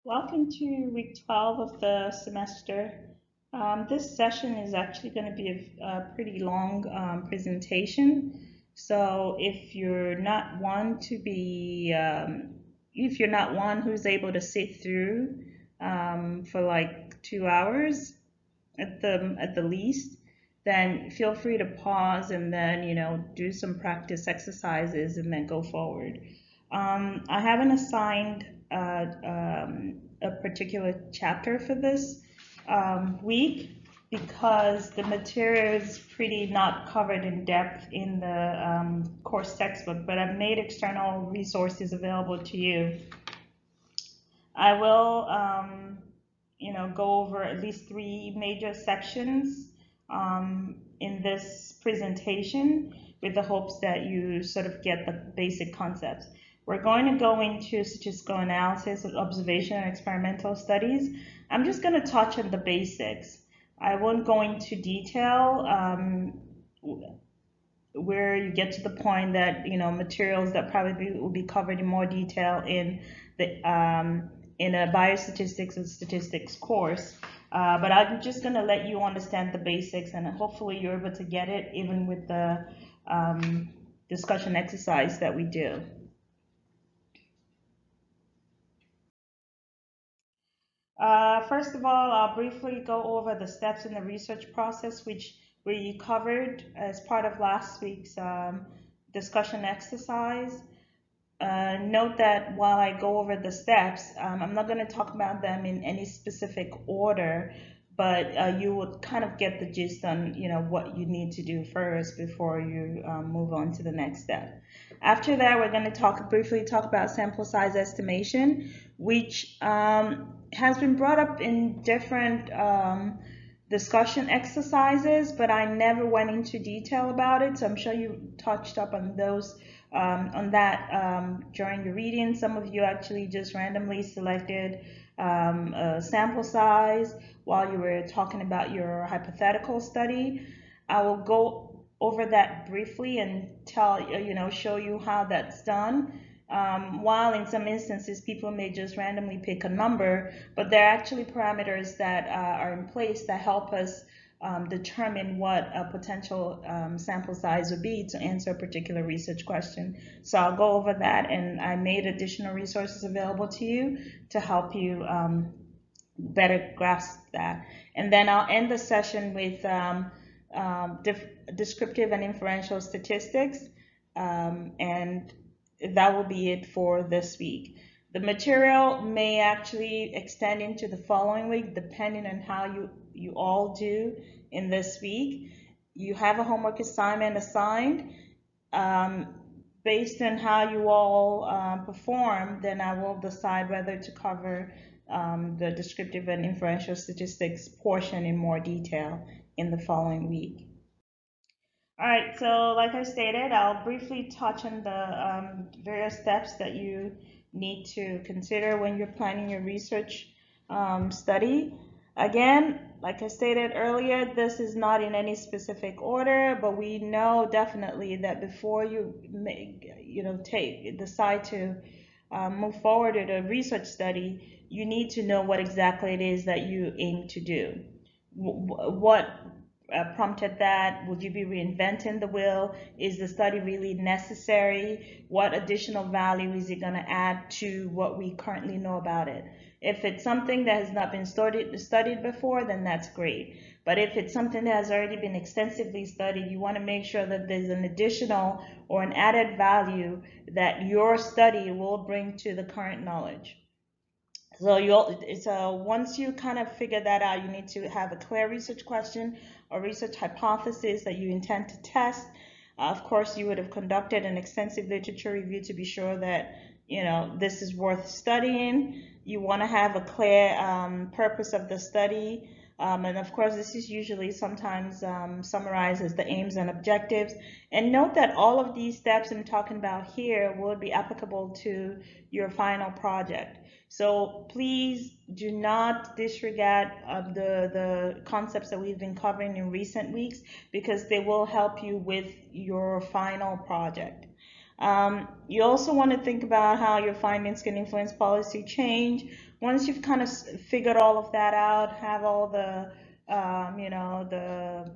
Welcome to week 12 of the semester. This session is actually going to be a pretty long presentation. So if you're not one who's able to sit through for like 2 hours at the least, then feel free to pause and then do some practice exercises and then go forward. I haven't assigned a particular chapter for this week because the material is pretty not covered in depth in the course textbook, but I've made external resources available to you. I will, go over at least three major sections in this presentation with the hopes that you sort of get the basic concepts. We're going to go into statistical analysis of observation and experimental studies. I'm just going to touch on the basics. I won't go into detail where you get to the point that materials that probably will be covered in more detail in a biostatistics and statistics course. But I'm just going to let you understand the basics, and hopefully you're able to get it even with the discussion exercise that we do. First of all, I'll briefly go over the steps in the research process, which we covered as part of last week's discussion exercise. Note that while I go over the steps, I'm not going to talk about them in any specific order, but you would kind of get the gist on what you need to do first before you move on to the next step. After that, we're going to briefly talk about sample size estimation, which has been brought up in different discussion exercises, but I never went into detail about it, so I'm sure you touched up on those on that during your reading. Some of you actually just randomly selected a sample size while you were talking about your hypothetical study. I will go over that briefly and show you how that's done. While in some instances people may just randomly pick a number, but there are actually parameters that are in place that help us determine what a potential sample size would be to answer a particular research question. So I'll go over that, and I made additional resources available to you to help you better grasp that. And then I'll end the session with descriptive and inferential statistics, and that will be it for this week. The material may actually extend into the following week depending on how you all do in this week. You have a homework assignment assigned. Based on how you all perform, then I will decide whether to cover the descriptive and inferential statistics portion in more detail in the following week. All right, so like I stated, I'll briefly touch on the various steps that you need to consider when you're planning your research study. Again, like I stated earlier, this is not in any specific order, but we know definitely that before you decide to move forward with a research study, you need to know what exactly it is that you aim to do. What prompted that? Would you be reinventing the wheel? Is the study really necessary? What additional value is it going to add to what we currently know about it? If it's something that has not been studied before, then that's great. But if it's something that has already been extensively studied, you want to make sure that there's an additional or an added value that your study will bring to the current knowledge. So once you kind of figure that out, you need to have a clear research question or research hypothesis that you intend to test. Of course, you would have conducted an extensive literature review to be sure that this is worth studying. You want to have a clear purpose of the study. And of course, this is usually sometimes summarized as the aims and objectives. And note that all of these steps I'm talking about here will be applicable to your final project. So please do not disregard the concepts that we've been covering in recent weeks, because they will help you with your final project. You also want to think about how your findings can influence policy change. Once you've kind of figured all of that out, have all the, the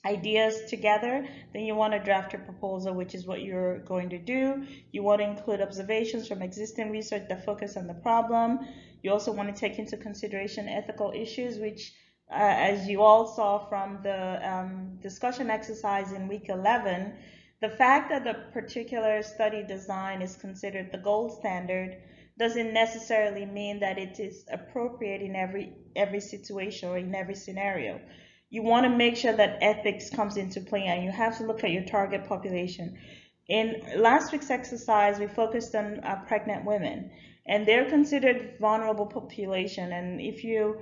ideas together, then you want to draft your proposal, which is what you're going to do. You want to include observations from existing research that focus on the problem. You also want to take into consideration ethical issues, which, as you all saw from the discussion exercise in week 11, the fact that the particular study design is considered the gold standard doesn't necessarily mean that it is appropriate in every situation or in every scenario. You want to make sure that ethics comes into play, and you have to look at your target population. In last week's exercise, we focused on pregnant women, and they're considered vulnerable population. And if you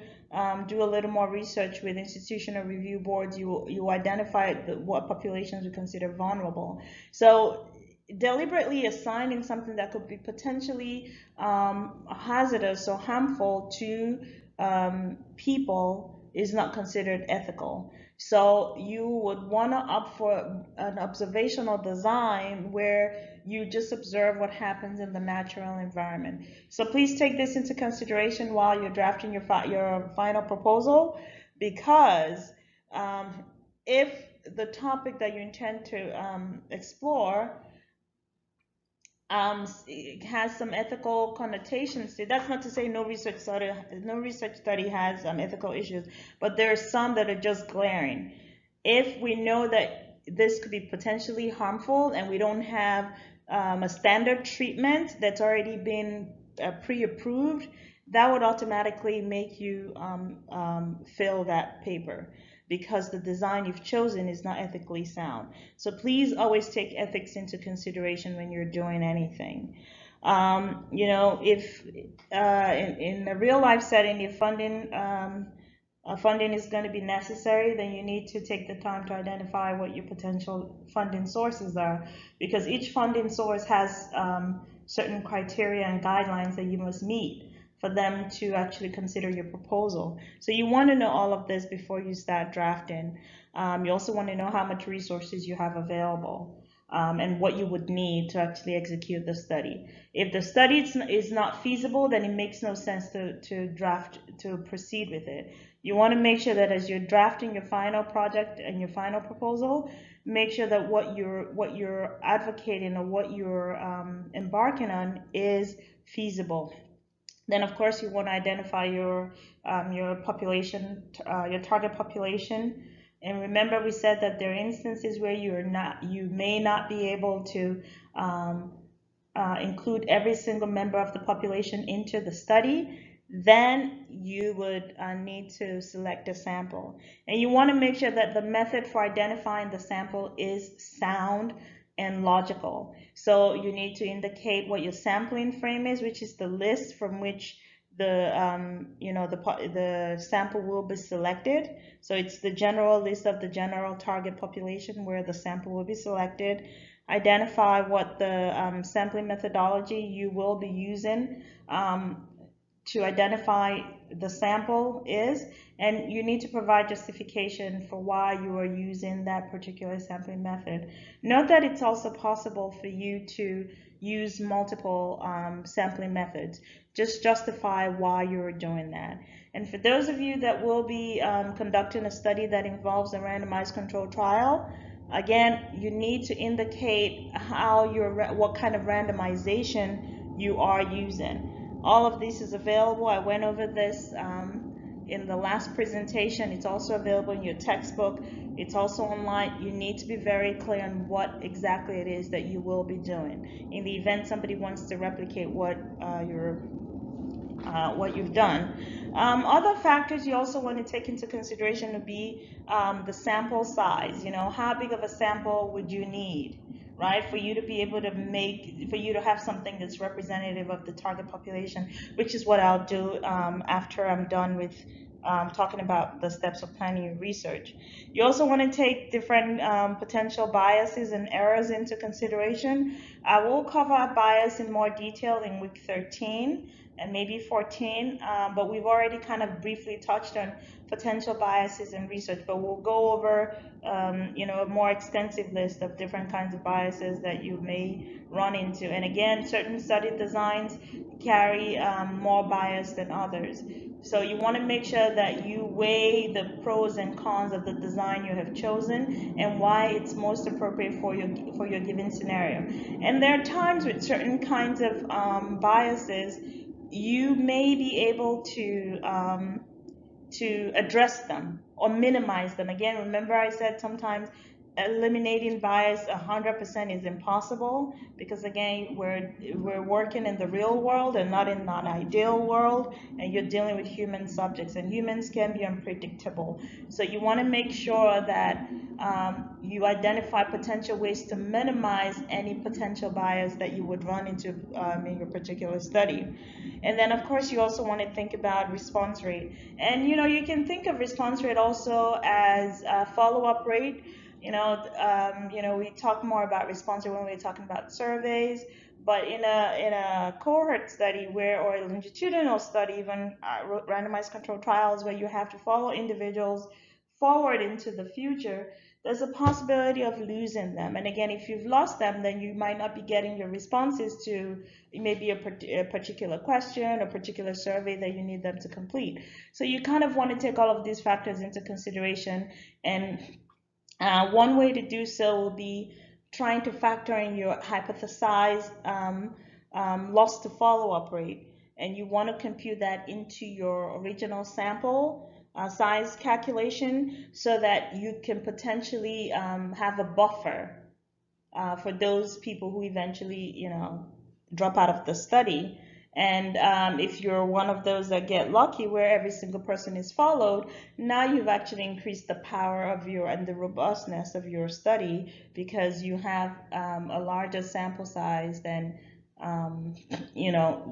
do a little more research with institutional review boards, you identify what populations we consider vulnerable. So deliberately assigning something that could be potentially hazardous or harmful to people is not considered ethical. So you would want to opt for an observational design where you just observe what happens in the natural environment. So please take this into consideration while you're drafting your final proposal, because um, if the topic that you intend to explore it has some ethical connotations to it. That's not to say no research study has ethical issues, but there are some that are just glaring. If we know that this could be potentially harmful and we don't have a standard treatment that's already been pre-approved, that would automatically make you fail that paper because the design you've chosen is not ethically sound. So please always take ethics into consideration when you're doing anything. If in a real life setting, if funding is going to be necessary, then you need to take the time to identify what your potential funding sources are, because each funding source has certain criteria and guidelines that you must meet for them to actually consider your proposal. So you want to know all of this before you start drafting. You also want to know how much resources you have available. And what you would need to actually execute the study. If the study is not feasible, then it makes no sense to proceed with it. You want to make sure that as you're drafting your final project and your final proposal, make sure that what you're advocating or what you're embarking on is feasible. Then, of course, you want to identify your population, your target population. And remember, we said that there are instances where you may not be able to include every single member of the population into the study. Then you would need to select a sample. And you want to make sure that the method for identifying the sample is sound and logical. So you need to indicate what your sampling frame is, which is the list from which the sample will be selected. So it's the general list of the general target population where the sample will be selected. Identify what the sampling methodology you will be using to identify the sample is, and you need to provide justification for why you are using that particular sampling method. Note that it's also possible for you to use multiple sampling methods. Just justify why you're doing that. And for those of you that will be conducting a study that involves a randomized controlled trial, again, you need to indicate what kind of randomization you are using. All of this is available. I went over this in the last presentation. It's also available in your textbook. It's also online. You need to be very clear on what exactly it is that you will be doing. In the event somebody wants to replicate what you've done. Other factors you also want to take into consideration would be the sample size. How big of a sample would you need, right, for you to be able to for you to have something that's representative of the target population, which is what I'll do after I'm done with talking about the steps of planning your research. You also want to take different potential biases and errors into consideration. I will cover bias in more detail in week 13. and maybe 14, but we've already kind of briefly touched on potential biases in research, but we'll go over a more extensive list of different kinds of biases that you may run into. And again, certain study designs carry more bias than others. So you want to make sure that you weigh the pros and cons of the design you have chosen and why it's most appropriate for your given scenario. And there are times with certain kinds of biases, you may be able to address them or minimize them. Again, remember I said sometimes eliminating bias 100% is impossible, because again, we're working in the real world and not in an ideal world, and you're dealing with human subjects, and humans can be unpredictable. So you want to make sure that you identify potential ways to minimize any potential bias that you would run into in your particular study. And then, of course, you also want to think about response rate. And, you can think of response rate also as follow-up rate. We talk more about response rate when we're talking about surveys, but in a cohort study or a longitudinal study, even randomized controlled trials where you have to follow individuals forward into the future, there's a possibility of losing them. And again, if you've lost them, then you might not be getting your responses to maybe a particular question or particular survey that you need them to complete. So you kind of want to take all of these factors into consideration. And one way to do so will be trying to factor in your hypothesized loss to follow-up rate. And you want to compute that into your original sample size calculation so that you can potentially have a buffer for those people who eventually, drop out of the study. And if you're one of those that get lucky where every single person is followed, now you've actually increased the power of and the robustness of your study, because you have a larger sample size than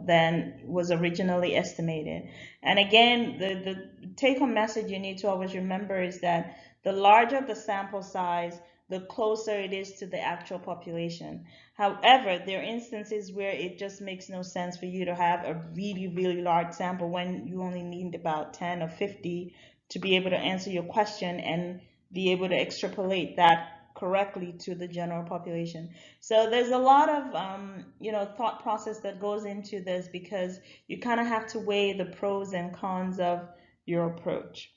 than was originally estimated. And again, the take-home message you need to always remember is that the larger the sample size, the closer it is to the actual population. However, there are instances where it just makes no sense for you to have a really, really large sample when you only need about 10 or 50 to be able to answer your question and be able to extrapolate that correctly to the general population. So there's a lot of thought process that goes into this, because you kind of have to weigh the pros and cons of your approach.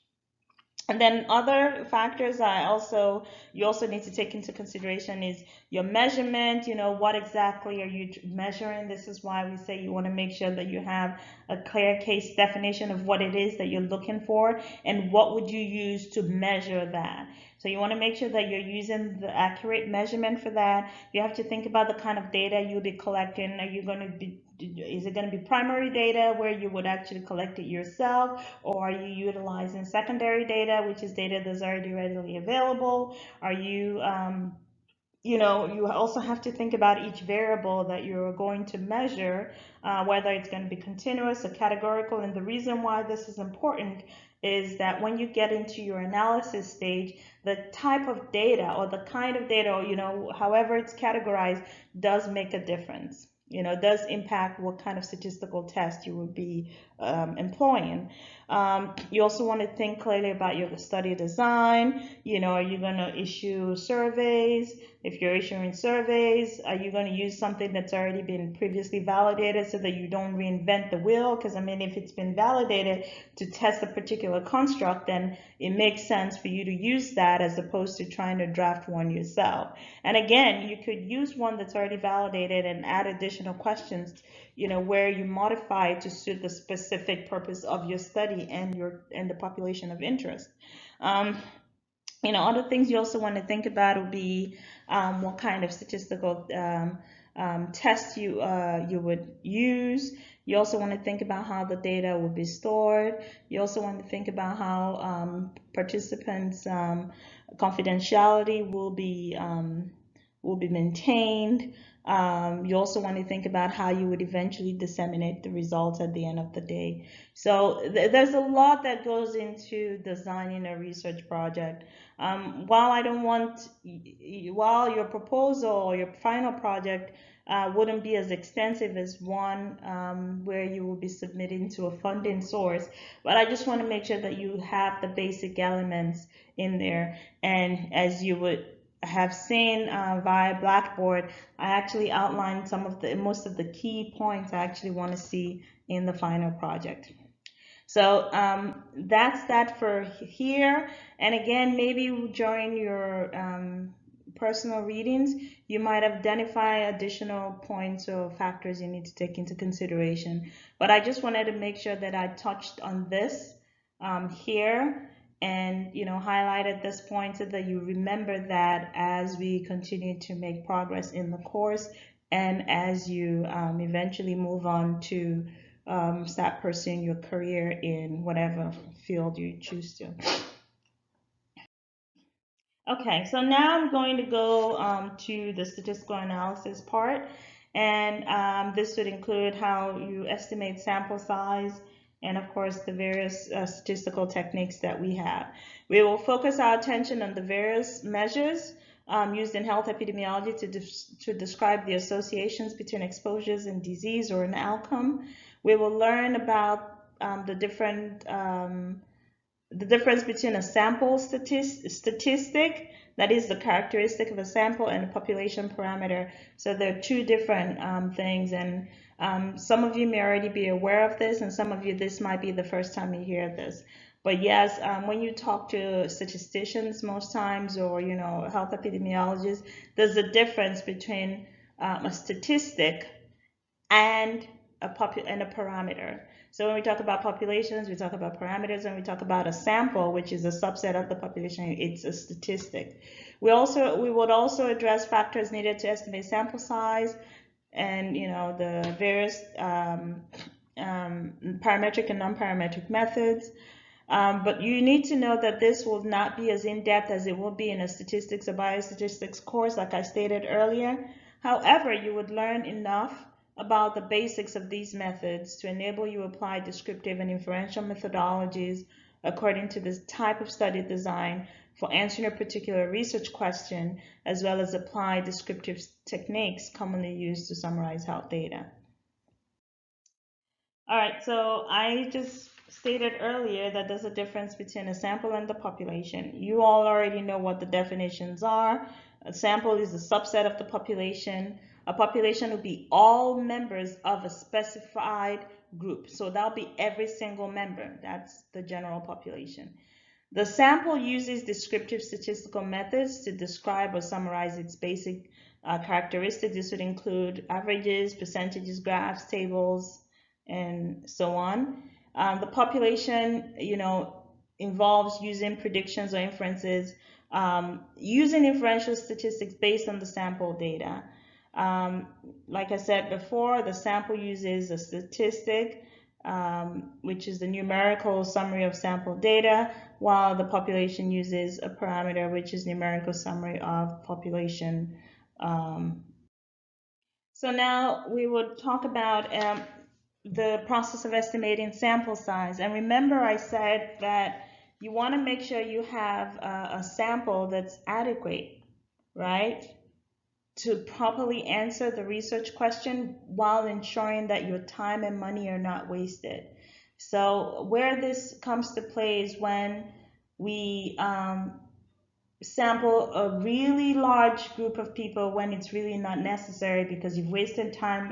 And then other factors you also need to take into consideration is your measurement. What exactly are you measuring? This is why we say you want to make sure that you have a clear case definition of what it is that you're looking for and what would you use to measure that. So you want to make sure that you're using the accurate measurement for that. You have to think about the kind of data you'll be collecting. Is it going to be primary data where you would actually collect it yourself, or are you utilizing secondary data, which is data that's already readily available? Are you you also have to think about each variable that you're going to measure, whether it's going to be continuous or categorical. And the reason why this is important is that when you get into your analysis stage, the type of data or the kind of data, or however it's categorized, does make a difference. Does impact what kind of statistical test you would be employing. You also want to think clearly about your study design. Are you going to issue surveys? If you're issuing surveys, are you going to use something that's already been previously validated so that you don't reinvent the wheel? Because if it's been validated to test a particular construct, then it makes sense for you to use that as opposed to trying to draft one yourself. And again, you could use one that's already validated and add additional questions, where you modify it to suit the specific purpose of your study and the population of interest. Other things you also want to think about would be what kind of statistical tests you would use. You also want to think about how the data will be stored. You also want to think about how participants' confidentiality will be maintained. You also want to think about how you would eventually disseminate the results at the end of the day. So there's a lot that goes into designing a research project. While your proposal or your final project wouldn't be as extensive as one where you will be submitting to a funding source. But I just want to make sure that you have the basic elements in there. And as you would have seen via Blackboard, I actually outlined most of the key points I actually want to see in the final project. So that's that for here. And again, maybe during your personal readings, you might identify additional points or factors you need to take into consideration. But I just wanted to make sure that I touched on this here and highlighted this point so that you remember that as we continue to make progress in the course and as you eventually move on to start pursuing your career in whatever field you choose to. Okay, so now I'm going to go to the statistical analysis part, and this would include how you estimate sample size and, of course, the various statistical techniques that we have. We will focus our attention on the various measures used in health epidemiology to describe the associations between exposures and disease or an outcome. We will learn about the difference between a sample statistic, that is the characteristic of a sample, and a population parameter. So there are two different things, and some of you may already be aware of this, and some of you, this might be the first time you hear this. But yes, when you talk to statisticians most times, or health epidemiologists, there's a difference between a statistic and a parameter. So when we talk about populations, we talk about parameters, and we talk about a sample, which is a subset of the population. It's a statistic. We would also address factors needed to estimate sample size, and the various parametric and non-parametric methods. But you need to know that this will not be as in-depth as it will be in a statistics or biostatistics course, like I stated earlier. However, you would learn enough about the basics of these methods to enable you to apply descriptive and inferential methodologies according to the type of study design for answering a particular research question, as well as apply descriptive techniques commonly used to summarize health data. All right, so I just stated earlier that there's a difference between a sample and the population. You all already know what the definitions are. A sample is a subset of the population. A population will be all members of a specified group. So that'll be every single member. That's the general population. The sample uses descriptive statistical methods to describe or summarize its basic characteristics. This would include averages, percentages, graphs, tables, and so on. The population, involves using predictions or inferences, using inferential statistics based on the sample data. Like I said before, the sample uses a statistic, which is the numerical summary of sample data, while the population uses a parameter, which is numerical summary of population. So now we would talk about the process of estimating sample size. And remember, I said that you want to make sure you have a sample that's adequate, right, to properly answer the research question while ensuring that your time and money are not wasted. So where this comes to play is when we sample a really large group of people when it's really not necessary because you've wasted time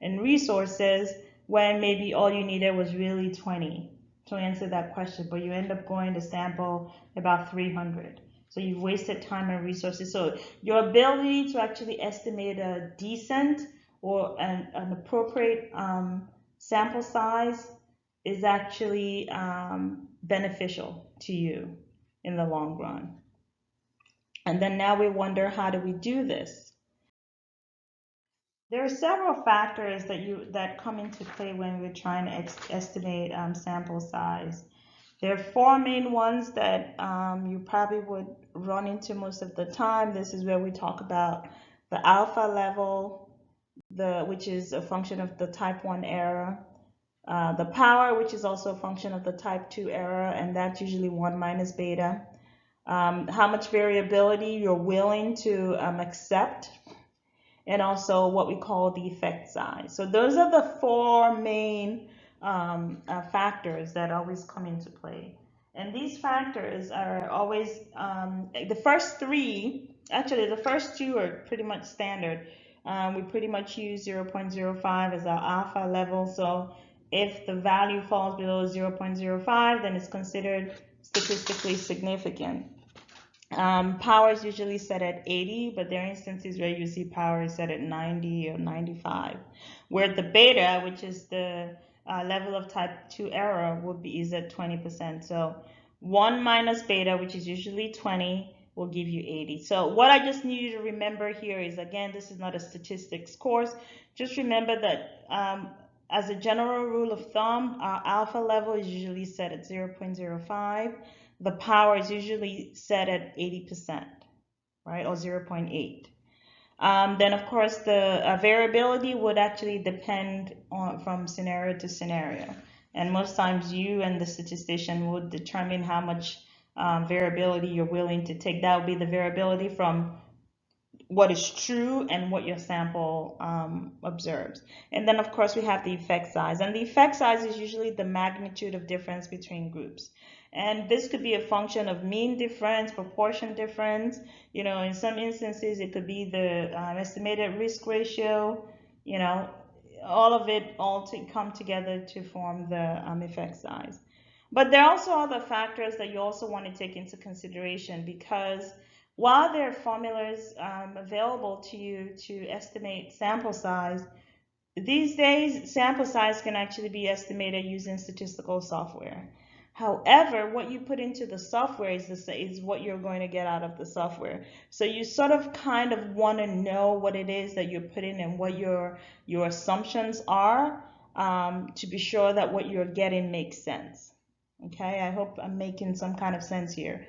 and resources, when maybe all you needed was really 20 to answer that question, but you end up going to sample about 300. So you've wasted time and resources. So your ability to actually estimate a decent or an appropriate sample size is actually beneficial to you in the long run. And then now we wonder, how do we do this? There are several factors that come into play when we're trying to estimate sample size. There are four main ones that you probably would run into most of the time. This is where we talk about the alpha level, which is a function of the type 1 error, the power, which is also a function of the type 2 error, and that's usually 1 minus beta. How much variability you're willing to accept, and also what we call the effect size. So those are the four main factors that always come into play. And these factors are always, the first three, actually the first two are pretty much standard. We pretty much use 0.05 as our alpha level. So if the value falls below 0.05, then it's considered statistically significant. Power is usually set at 80, but there are instances where you see power is set at 90 or 95, where the beta, which is the level of type 2 error, is at 20%. So 1 minus beta, which is usually 20, will give you 80. So what I just need you to remember here is, again, this is not a statistics course. Just remember that as a general rule of thumb, our alpha level is usually set at 0.05. The power is usually set at 80%, right, or 0.8. Then, of course, the variability would actually depend on from scenario to scenario. And most times you and the statistician would determine how much variability you're willing to take. That would be the variability from what is true and what your sample observes. And then, of course, we have the effect size. And the effect size is usually the magnitude of difference between groups. And this could be a function of mean difference, proportion difference. You know, in some instances, it could be the estimated risk ratio. You know, all of it all to come together to form the effect size. But there are also other factors that you also want to take into consideration, because while there are formulas available to you to estimate sample size, these days sample size can actually be estimated using statistical software. However, what you put into the software is what you're going to get out of the software. So you sort of kind of want to know what it is that you're putting and what your assumptions are, to be sure that what you're getting makes sense. Okay, I hope I'm making some kind of sense here.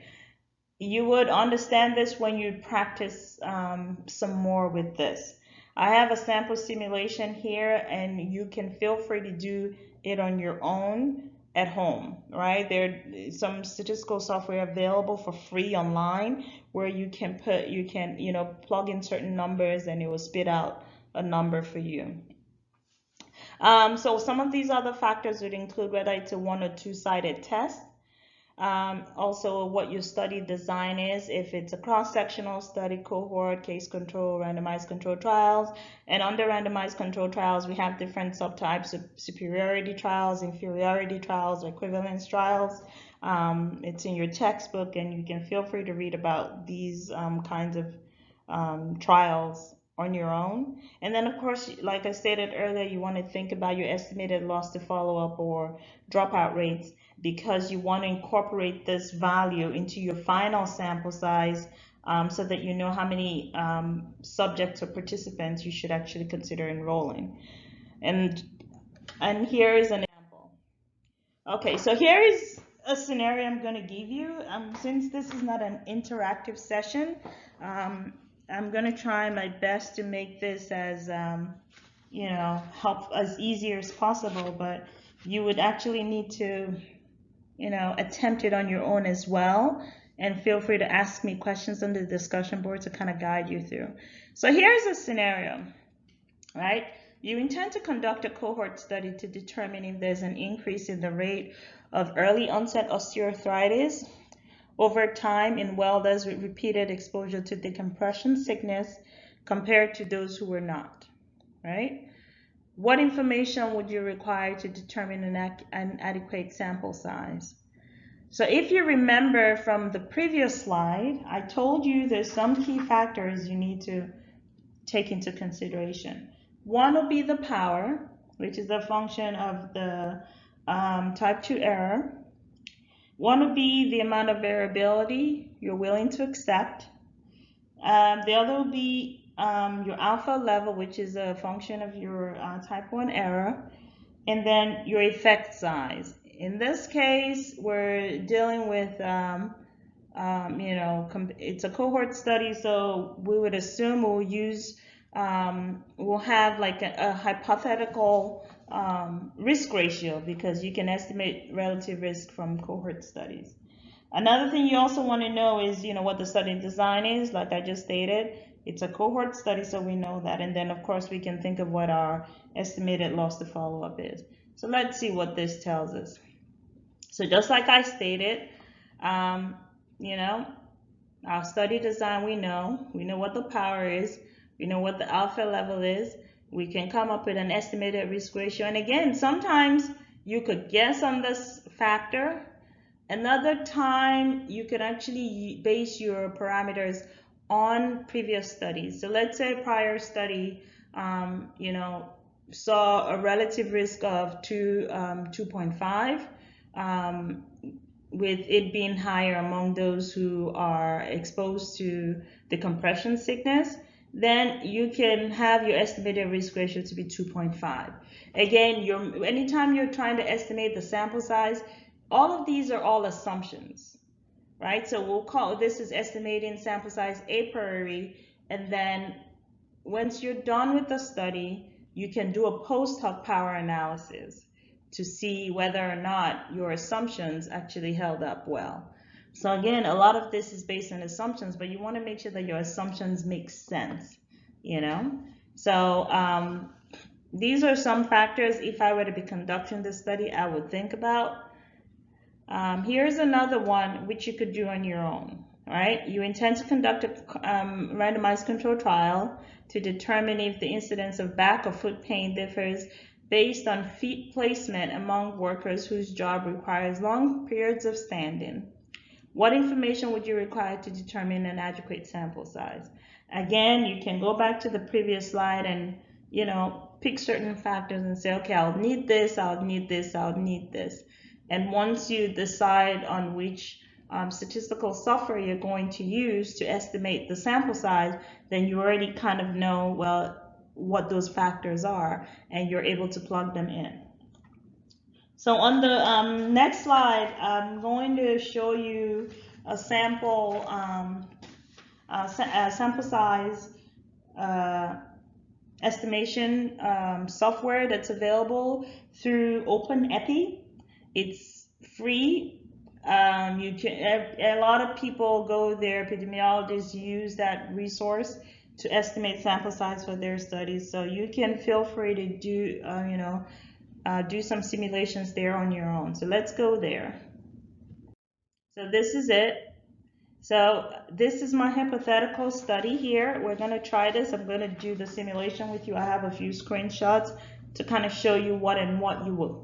You would understand this when you practice some more with this. I have a sample simulation here, and you can feel free to do it on your own at home, right? There's some statistical software available for free online where you can plug in certain numbers and it will spit out a number for you. So some of these other factors would include whether it's a one or two-sided test. Also what your study design is, if it's a cross-sectional study, cohort, case control, randomized control trials. And under randomized control trials, we have different subtypes of superiority trials, inferiority trials, equivalence trials. It's in your textbook, and you can feel free to read about these kinds of trials on your own. And then, of course, like I stated earlier, you want to think about your estimated loss to follow-up or dropout rates, because you want to incorporate this value into your final sample size, so that you know how many subjects or participants you should actually consider enrolling. And here is an example. Okay, so here is a scenario I'm going to give you. Since this is not an interactive session, I'm going to try my best to make this as help as easier as possible, but you would actually need to attempt it on your own as well, and feel free to ask me questions on the discussion board to kind of guide you through. So here's a scenario, right? You intend to conduct a cohort study to determine if there's an increase in the rate of early onset osteoarthritis over time in welders with repeated exposure to decompression sickness compared to those who were not, right? What information would you require to determine an adequate sample size? So if you remember from the previous slide, I told you there's some key factors you need to take into consideration. One will be the power, which is a function of the type 2 error. One would be the amount of variability you're willing to accept. The other will be your alpha level, which is a function of your type 1 error, and then your effect size. In this case, we're dealing with, it's a cohort study, so we would assume we'll have like a hypothetical risk ratio, because you can estimate relative risk from cohort studies. Another thing you also want to know is, what the study design is, like I just stated. It's a cohort study, so we know that. And then, of course, we can think of what our estimated loss to follow-up is. So let's see what this tells us. So just like I stated, you know, our study design, we know what the power is, we know what the alpha level is, we can come up with an estimated risk ratio. And again, sometimes you could guess on this factor. Another time, you can actually base your parameters on previous studies. So let's say a prior study, you know, saw a relative risk of 2.5, with it being higher among those who are exposed to the compression sickness, then you can have your estimated risk ratio to be 2.5. Again, anytime you're trying to estimate the sample size, all of these are all assumptions, right? So we'll call this is estimating sample size a priori, and then once you're done with the study, you can do a post hoc power analysis to see whether or not your assumptions actually held up well. So again, a lot of this is based on assumptions, but you want to make sure that your assumptions make sense, you know? So these are some factors, if I were to be conducting this study, I would think about. Here's another one which you could do on your own, right? You intend to conduct a randomized control trial to determine if the incidence of back or foot pain differs based on feet placement among workers whose job requires long periods of standing. What information would you require to determine an adequate sample size? Again, you can go back to the previous slide and, you know, pick certain factors and say, okay, I'll need this, I'll need this, I'll need this. And once you decide on which statistical software you're going to use to estimate the sample size, then you already kind of know, well, what those factors are, and you're able to plug them in. So on the next slide, I'm going to show you a sample sample size estimation software that's available through OpenEpi. It's free. A lot of people go there, epidemiologists use that resource to estimate sample size for their studies. So you can feel free to do, do some simulations there on your own. So let's go there. So this is it. So this is my hypothetical study here. We're going to try this. I'm going to do the simulation with you. I have a few screenshots to kind of show you what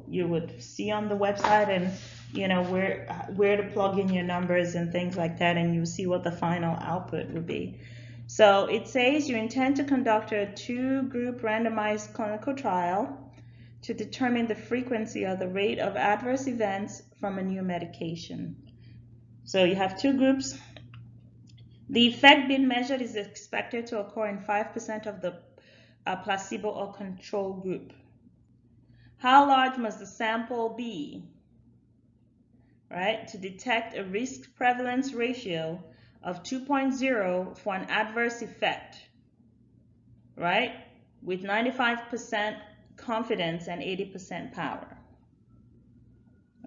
you would see on the website, and you know where to plug in your numbers and things like that, and you see what the final output would be. So it says you intend to conduct a 2-group randomized clinical trial to determine the frequency or the rate of adverse events from a new medication. So you have 2 groups. The effect being measured is expected to occur in 5% of the placebo or control group. How large must the sample be, right, to detect a risk prevalence ratio of 2.0 for an adverse effect, right, with 95% confidence and 80% power?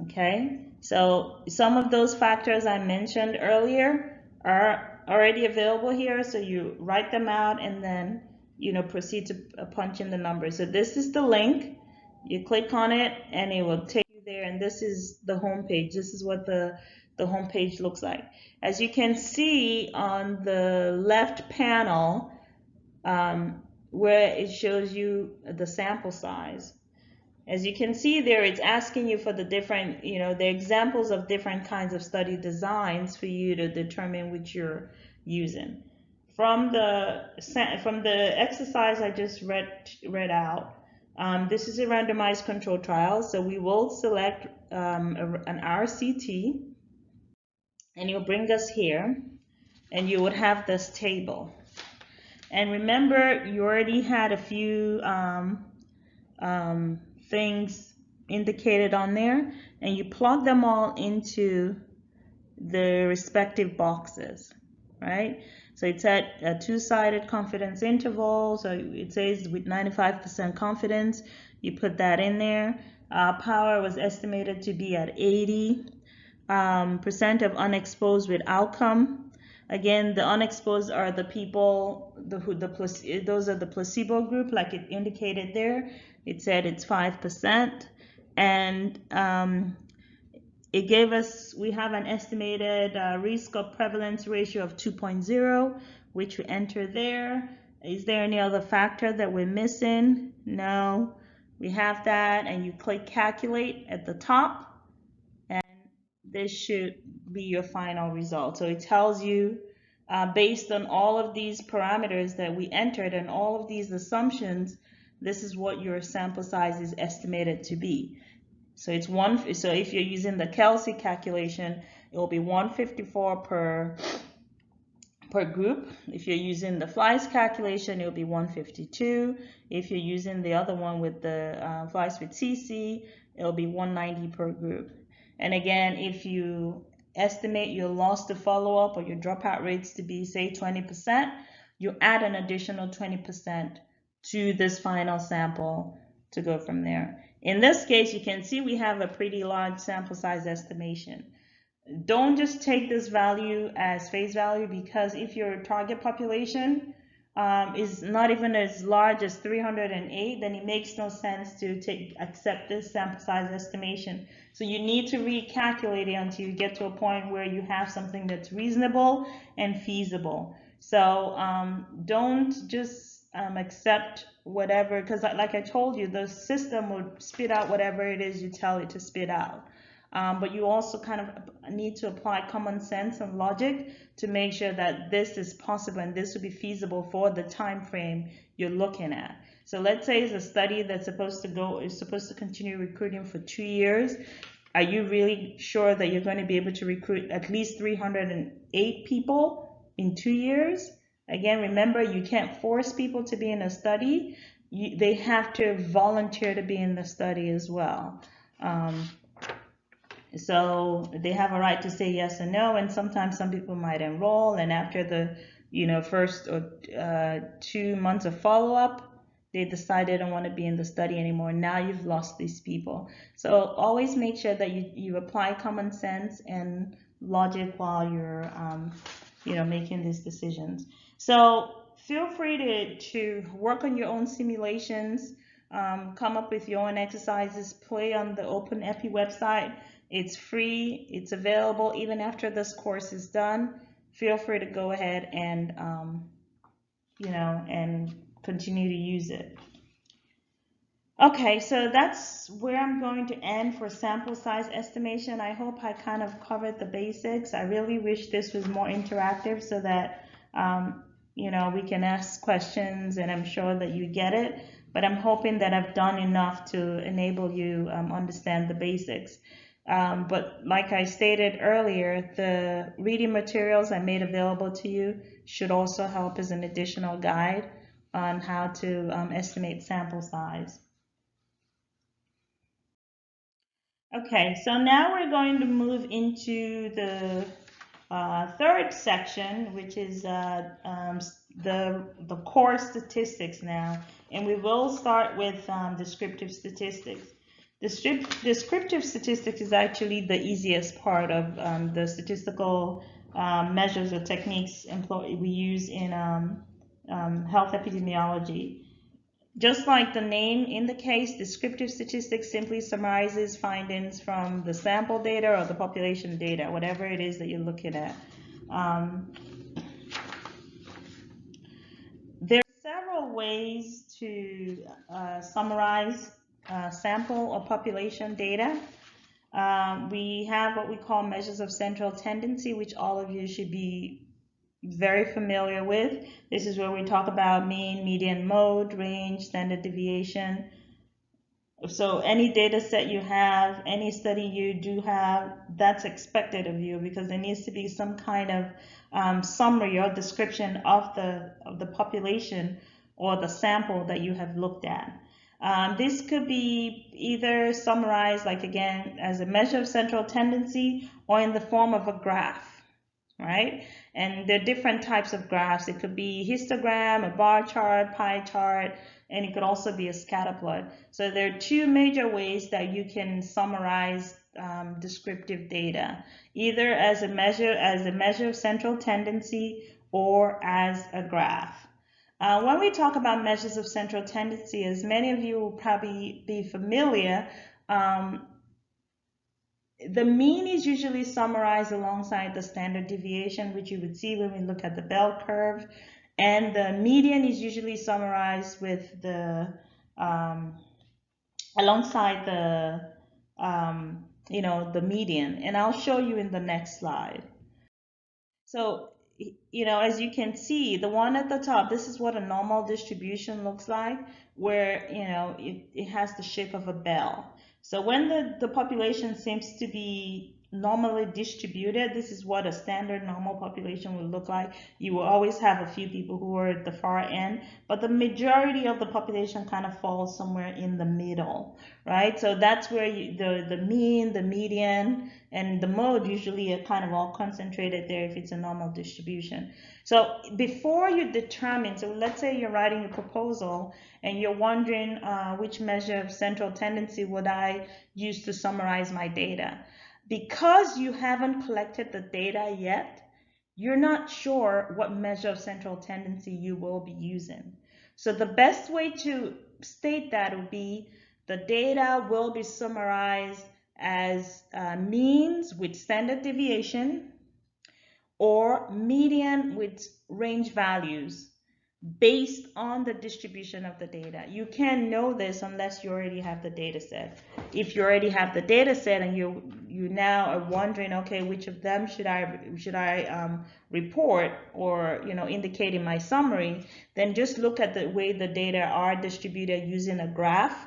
Okay, so some of those factors I mentioned earlier are already available here, so you write them out and then, you know, proceed to punch in the numbers. So this is the link. You click on it and it will take you there, and this is the home page. This is what the home page looks like. As you can see on the left panel, where it shows you the sample size, as you can see there, it's asking you for the different, you know, the examples of different kinds of study designs for you to determine which you're using. From the exercise I just read out, this is a randomized control trial, so we will select an RCT, and you'll bring us here, and you would have this table. And remember, you already had a few things indicated on there, and you plug them all into the respective boxes, right? So it's at a 2-sided confidence interval, so it says with 95% confidence, you put that in there. Power was estimated to be at 80%. Percent of unexposed with outcome Again, the unexposed are the people, those are the placebo group, like it indicated there. It said it's 5%. And it gave us, we have an estimated risk of prevalence ratio of 2.0, which we enter there. Is there any other factor that we're missing? No. We have that, and you click calculate at the top, and this should be your final result. So it tells you, based on all of these parameters that we entered and all of these assumptions, this is what your sample size is estimated to be. So it's so if you're using the Kelsey calculation, it will be 154 per group. If you're using the Fleiss calculation, it will be 152. If you're using the other one with the Fleiss with CC, it'll be 190 per group. And again, if you estimate your loss to follow-up or your dropout rates to be, say, 20%, you add an additional 20% to this final sample to go from there. In this case, you can see we have a pretty large sample size estimation. Don't just take this value as face value, because if your target population is not even as large as 308, then it makes no sense to accept this sample size estimation. So you need to recalculate it until you get to a point where you have something that's reasonable and feasible. So don't just accept whatever, because like I told you, the system will spit out whatever it is you tell it to spit out. But you also kind of need to apply common sense and logic to make sure that this is possible and this will be feasible for the time frame you're looking at. So let's say it's a study that's supposed to continue recruiting for 2 years. Are you really sure that you're going to be able to recruit at least 308 people in 2 years? Again, remember, you can't force people to be in a study. They have to volunteer to be in the study as well. So they have a right to say yes or no, and sometimes some people might enroll, and after the first 2 months of follow-up, they decide they don't want to be in the study anymore. Now you've lost these people. So always make sure that you apply common sense and logic while you're making these decisions. So feel free to work on your own simulations, come up with your own exercises, play on the OpenEpi website. It's free, it's available even after this course is done. Feel free to go ahead and and continue to use it. Okay, so that's where I'm going to end for sample size estimation. I hope I kind of covered the basics. I really wish this was more interactive so that we can ask questions, and I'm sure that you get it. But I'm hoping that I've done enough to enable you understand the basics. But like I stated earlier, the reading materials I made available to you should also help as an additional guide on how to estimate sample size. Okay, so now we're going to move into the third section, which is the core statistics now, and we will start with descriptive statistics. Descriptive statistics is actually the easiest part of the statistical measures or techniques we use in health epidemiology. Just like the name indicates, descriptive statistics simply summarizes findings from the sample data or the population data, whatever it is that you're looking at. There are several ways to summarize sample or population data. We have what we call measures of central tendency, which all of you should be very familiar with. This is where we talk about mean, median, mode, range, standard deviation. So any data set you have, any study you do have, that's expected of you, because there needs to be some kind of summary or description of the population or the sample that you have looked at. This could be either summarized, like again, as a measure of central tendency or in the form of a graph. Right? And there are different types of graphs. It could be histogram, a bar chart, pie chart, and it could also be a scatter plot. So there are two major ways that you can summarize descriptive data, either as a measure of central tendency or as a graph. When we talk about measures of central tendency, as many of you will probably be familiar, um, the mean is usually summarized alongside the standard deviation, which you would see when we look at the bell curve. And the median is usually summarized with um, alongside the median. And I'll show you in the next slide. So, as you can see, the one at the top, this is what a normal distribution looks like, where, it has the shape of a bell. So when the population seems to be normally distributed, this is what a standard normal population would look like. You will always have a few people who are at the far end, but the majority of the population kind of falls somewhere in the middle, right? So that's where the mean, the median, and the mode usually are kind of all concentrated there if it's a normal distribution. So before you determine, so let's say you're writing a proposal and you're wondering which measure of central tendency would I use to summarize my data. Because you haven't collected the data yet, you're not sure what measure of central tendency you will be using. So the best way to state that would be the data will be summarized as means with standard deviation or median with range values based on the distribution of the data. You can't know this unless you already have the data set. If you already have the data set and you now are wondering, okay, which of them should I report or indicate in my summary, then just look at the way the data are distributed using a graph,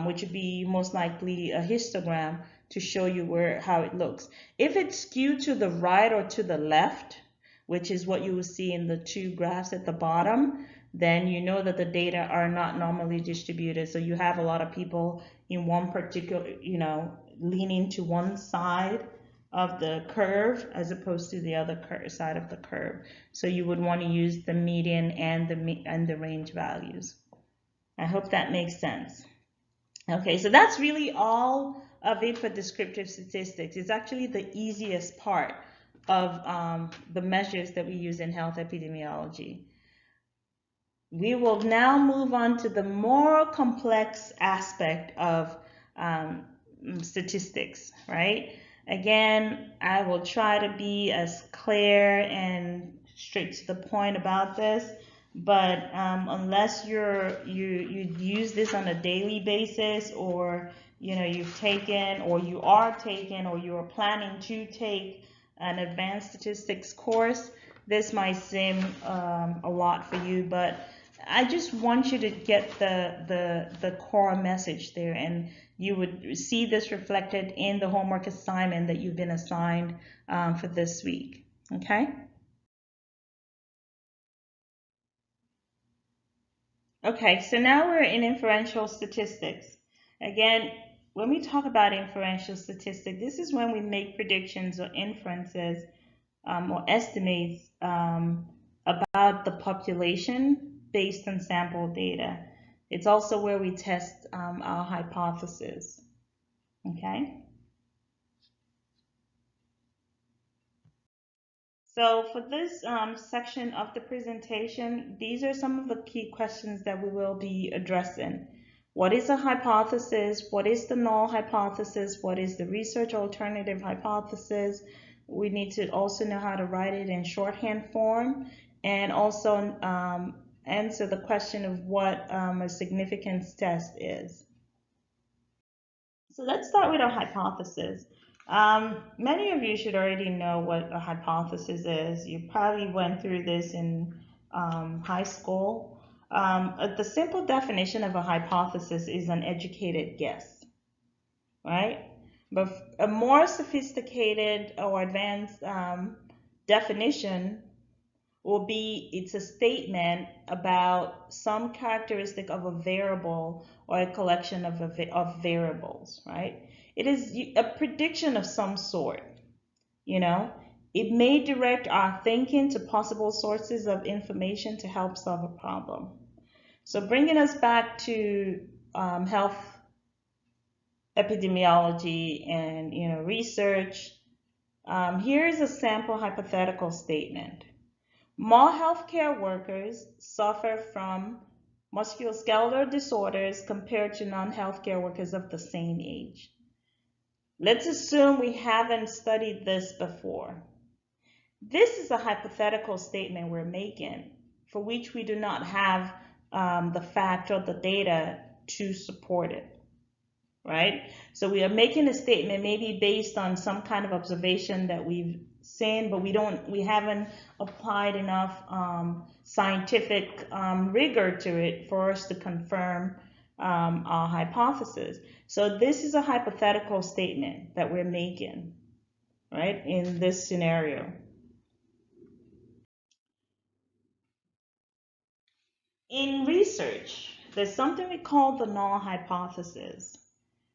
which would be most likely a histogram to show you how it looks. If it's skewed to the right or to the left, which is what you will see in the two graphs at the bottom, then you know that the data are not normally distributed. So you have a lot of people in one particular, leaning to one side of the curve as opposed to the other side of the curve. So you would want to use the median and the range values. I hope that makes sense. Okay, so that's really all of it for descriptive statistics. It's actually the easiest part of the measures that we use in health epidemiology. We will now move on to the more complex aspect of statistics, right? Again, I will try to be as clear and straight to the point about this, but unless you use this on a daily basis, or you've taken, or you are taking, or you are planning to take an advanced statistics course, this might seem a lot for you, but I just want you to get the core message there, and you would see this reflected in the homework assignment that you've been assigned for this week. Okay? Okay, so now we're in inferential statistics. Again, when we talk about inferential statistics, this is when we make predictions or inferences or estimates about the population based on sample data. It's also where we test our hypothesis. Okay? So for this section of the presentation, these are some of the key questions that we will be addressing. What is a hypothesis? What is the null hypothesis? What is the research alternative hypothesis? We need to also know how to write it in shorthand form, and also answer the question of what a significance test is. So let's start with a hypothesis. Many of you should already know what a hypothesis is. You probably went through this in high school. The simple definition of a hypothesis is an educated guess, right? But a more sophisticated or advanced definition will be it's a statement about some characteristic of a variable or a collection of variables, right? It is a prediction of some sort, you know? It may direct our thinking to possible sources of information to help solve a problem. So bringing us back to health epidemiology and research, here is a sample hypothetical statement. More healthcare workers suffer from musculoskeletal disorders compared to non-healthcare workers of the same age. Let's assume we haven't studied this before. This is a hypothetical statement we're making for which we do not have the fact or the data to support it, right? So we are making a statement maybe based on some kind of observation that we've seen, but we haven't applied enough scientific rigor to it for us to confirm our hypothesis. So this is a hypothetical statement that we're making, right, in this scenario. In research, there's something we call the null hypothesis,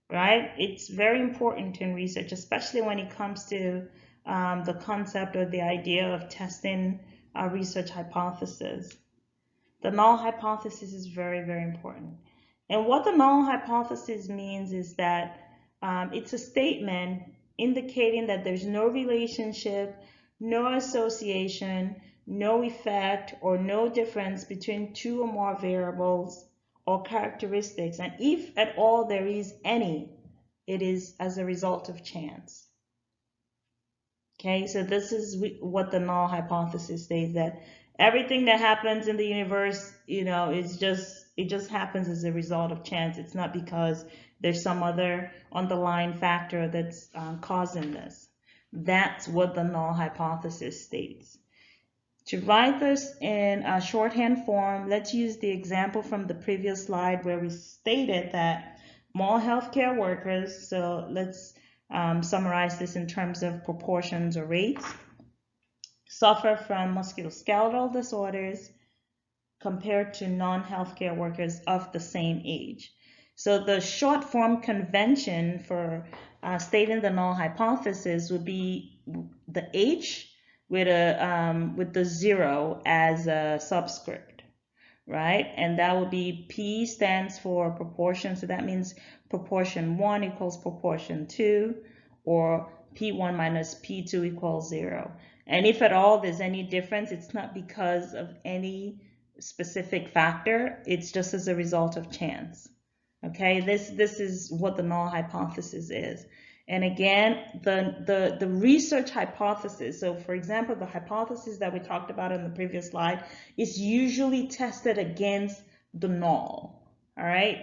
right? It's very important in research, especially when it comes to the concept or the idea of testing a research hypothesis. The null hypothesis is very, very important. And what the null hypothesis means is that it's a statement indicating that there's no relationship, no association, no effect, or no difference between two or more variables or characteristics. And if at all there is any, it is as a result of chance. Okay, so this is what the null hypothesis states, that everything that happens in the universe, it just happens as a result of chance. It's not because there's some other underlying factor that's causing this. That's what the null hypothesis states. To write this in a shorthand form, let's use the example from the previous slide where we stated that more healthcare workers, so let's summarize this in terms of proportions or rates, suffer from musculoskeletal disorders compared to non-healthcare workers of the same age. So the short form convention for stating the null hypothesis would be the H with the 0 as a subscript, right? And that would be P stands for proportion, so that means proportion 1 equals proportion 2, or P1 minus P2 equals 0. And if at all there's any difference, it's not because of any specific factor, it's just as a result of chance. Okay, this is what the null hypothesis is. And again, the research hypothesis, so for example, the hypothesis that we talked about in the previous slide is usually tested against the null. All right,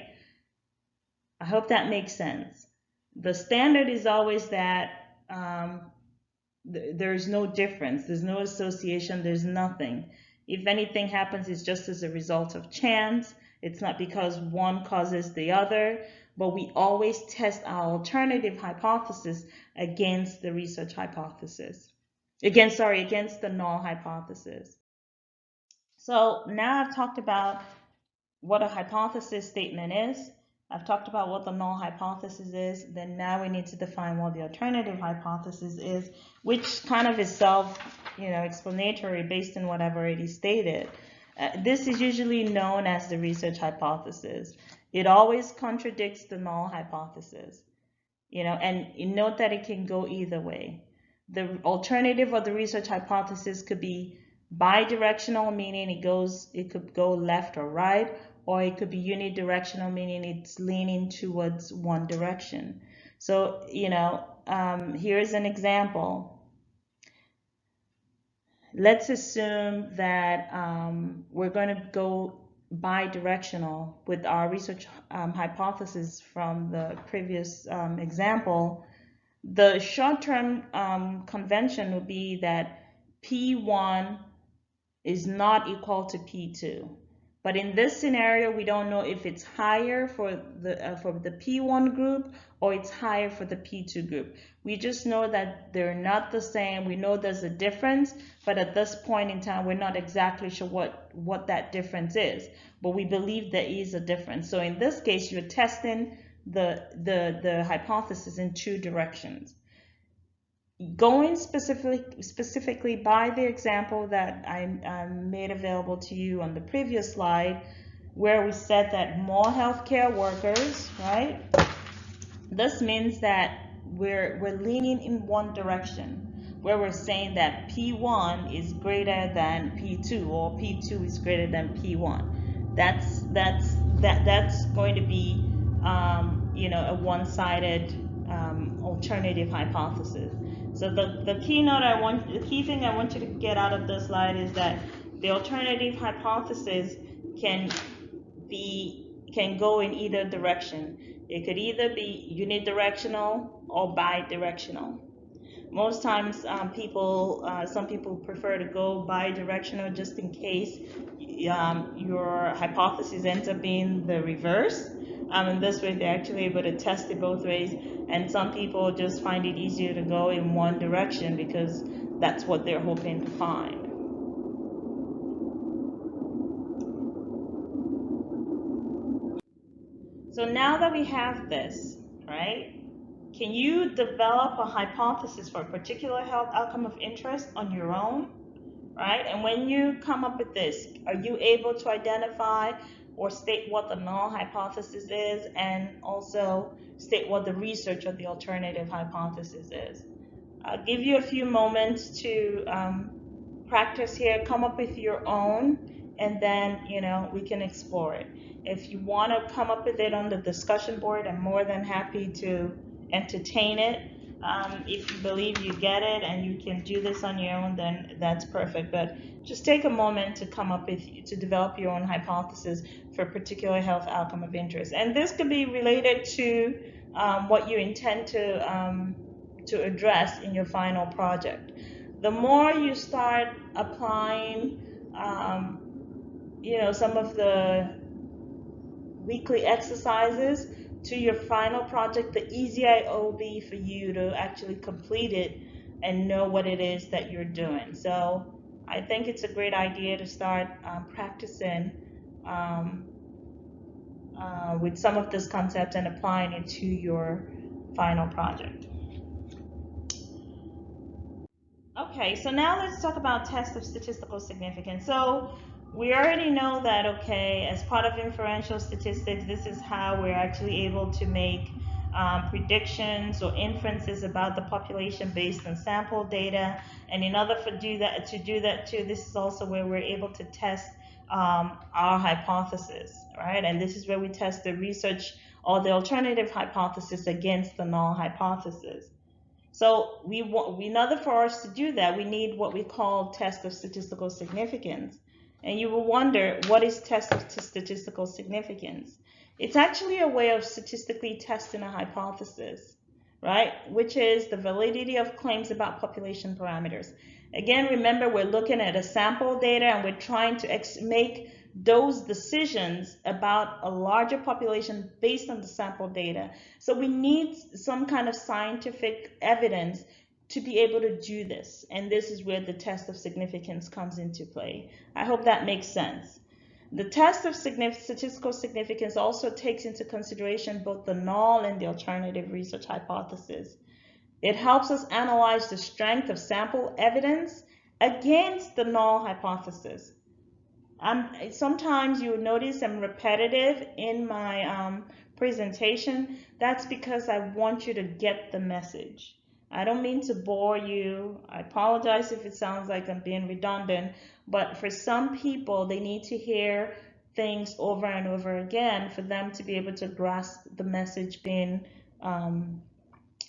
I hope that makes sense. The standard is always that there's no difference, there's no association, there's nothing. If anything happens, it's just as a result of chance. It's not because one causes the other, but we always test our alternative hypothesis against the research hypothesis. Against the null hypothesis. So now I've talked about what a hypothesis statement is. I've talked about what the null hypothesis is. Then now we need to define what the alternative hypothesis is, which kind of is self-explanatory based on what I've already stated. This is usually known as the research hypothesis. It always contradicts the null hypothesis, and you note that it can go either way. The alternative or the research hypothesis could be bidirectional, meaning it could go left or right, or it could be unidirectional, meaning it's leaning towards one direction. So, here's an example. Let's assume that we're going to go bidirectional with our research hypothesis from the previous example. The short-term convention would be that P1 is not equal to P2. But in this scenario, we don't know if it's higher for the P1 group or it's higher for the P2 group. We just know that they're not the same. We know there's a difference, but at this point in time, we're not exactly sure what that difference is. But we believe there is a difference. So in this case, you're testing the hypothesis in two directions. Going specifically by the example that I made available to you on the previous slide, where we said that more healthcare workers, right? This means that we're leaning in one direction, where we're saying that P1 is greater than P2 or P2 is greater than P1. That's going to be a one-sided alternative hypothesis. So the key thing I want you to get out of this slide is that the alternative hypothesis can can go in either direction. It could either be unidirectional or bidirectional. Most times, some people prefer to go bidirectional just in case your hypothesis ends up being the reverse. And this way, they're actually able to test it both ways. And some people just find it easier to go in one direction because that's what they're hoping to find. So now that we have this, right, can you develop a hypothesis for a particular health outcome of interest on your own, right? And when you come up with this, are you able to identify or state what the null hypothesis is and also state what the research of the alternative hypothesis is? I'll give you a few moments to practice here, come up with your own, and then we can explore it. If you want to come up with it on the discussion board, I'm more than happy to entertain it. If you believe you get it and you can do this on your own, then that's perfect. But just take a moment to to develop your own hypothesis for a particular health outcome of interest. And this could be related to what you intend to address in your final project. The more you start applying, some of the weekly exercises to your final project, the easier it will be for you to actually complete it and know what it is that you're doing. So I think it's a great idea to start practicing with some of this concept and applying it to your final project. Okay, so now let's talk about test of statistical significance. So we already know that, okay, as part of inferential statistics, this is how we're actually able to make predictions or inferences about the population based on sample data. And in order to do that too, this is also where we're able to test our hypothesis, right? And this is where we test the research or the alternative hypothesis against the null hypothesis. So in order for us to do that, we need what we call test of statistical significance. And you will wonder, what is test of statistical significance? It's actually a way of statistically testing a hypothesis, right? Which is the validity of claims about population parameters. Again, remember, we're looking at a sample data and we're trying to make those decisions about a larger population based on the sample data. So we need some kind of scientific evidence to be able to do this. And this is where the test of significance comes into play. I hope that makes sense. The test of statistical significance also takes into consideration both the null and the alternative research hypothesis. It helps us analyze the strength of sample evidence against the null hypothesis. Sometimes you notice I'm repetitive in my presentation. That's because I want you to get the message. I don't mean to bore you. I apologize if it sounds like I'm being redundant, but for some people, they need to hear things over and over again for them to be able to grasp the message being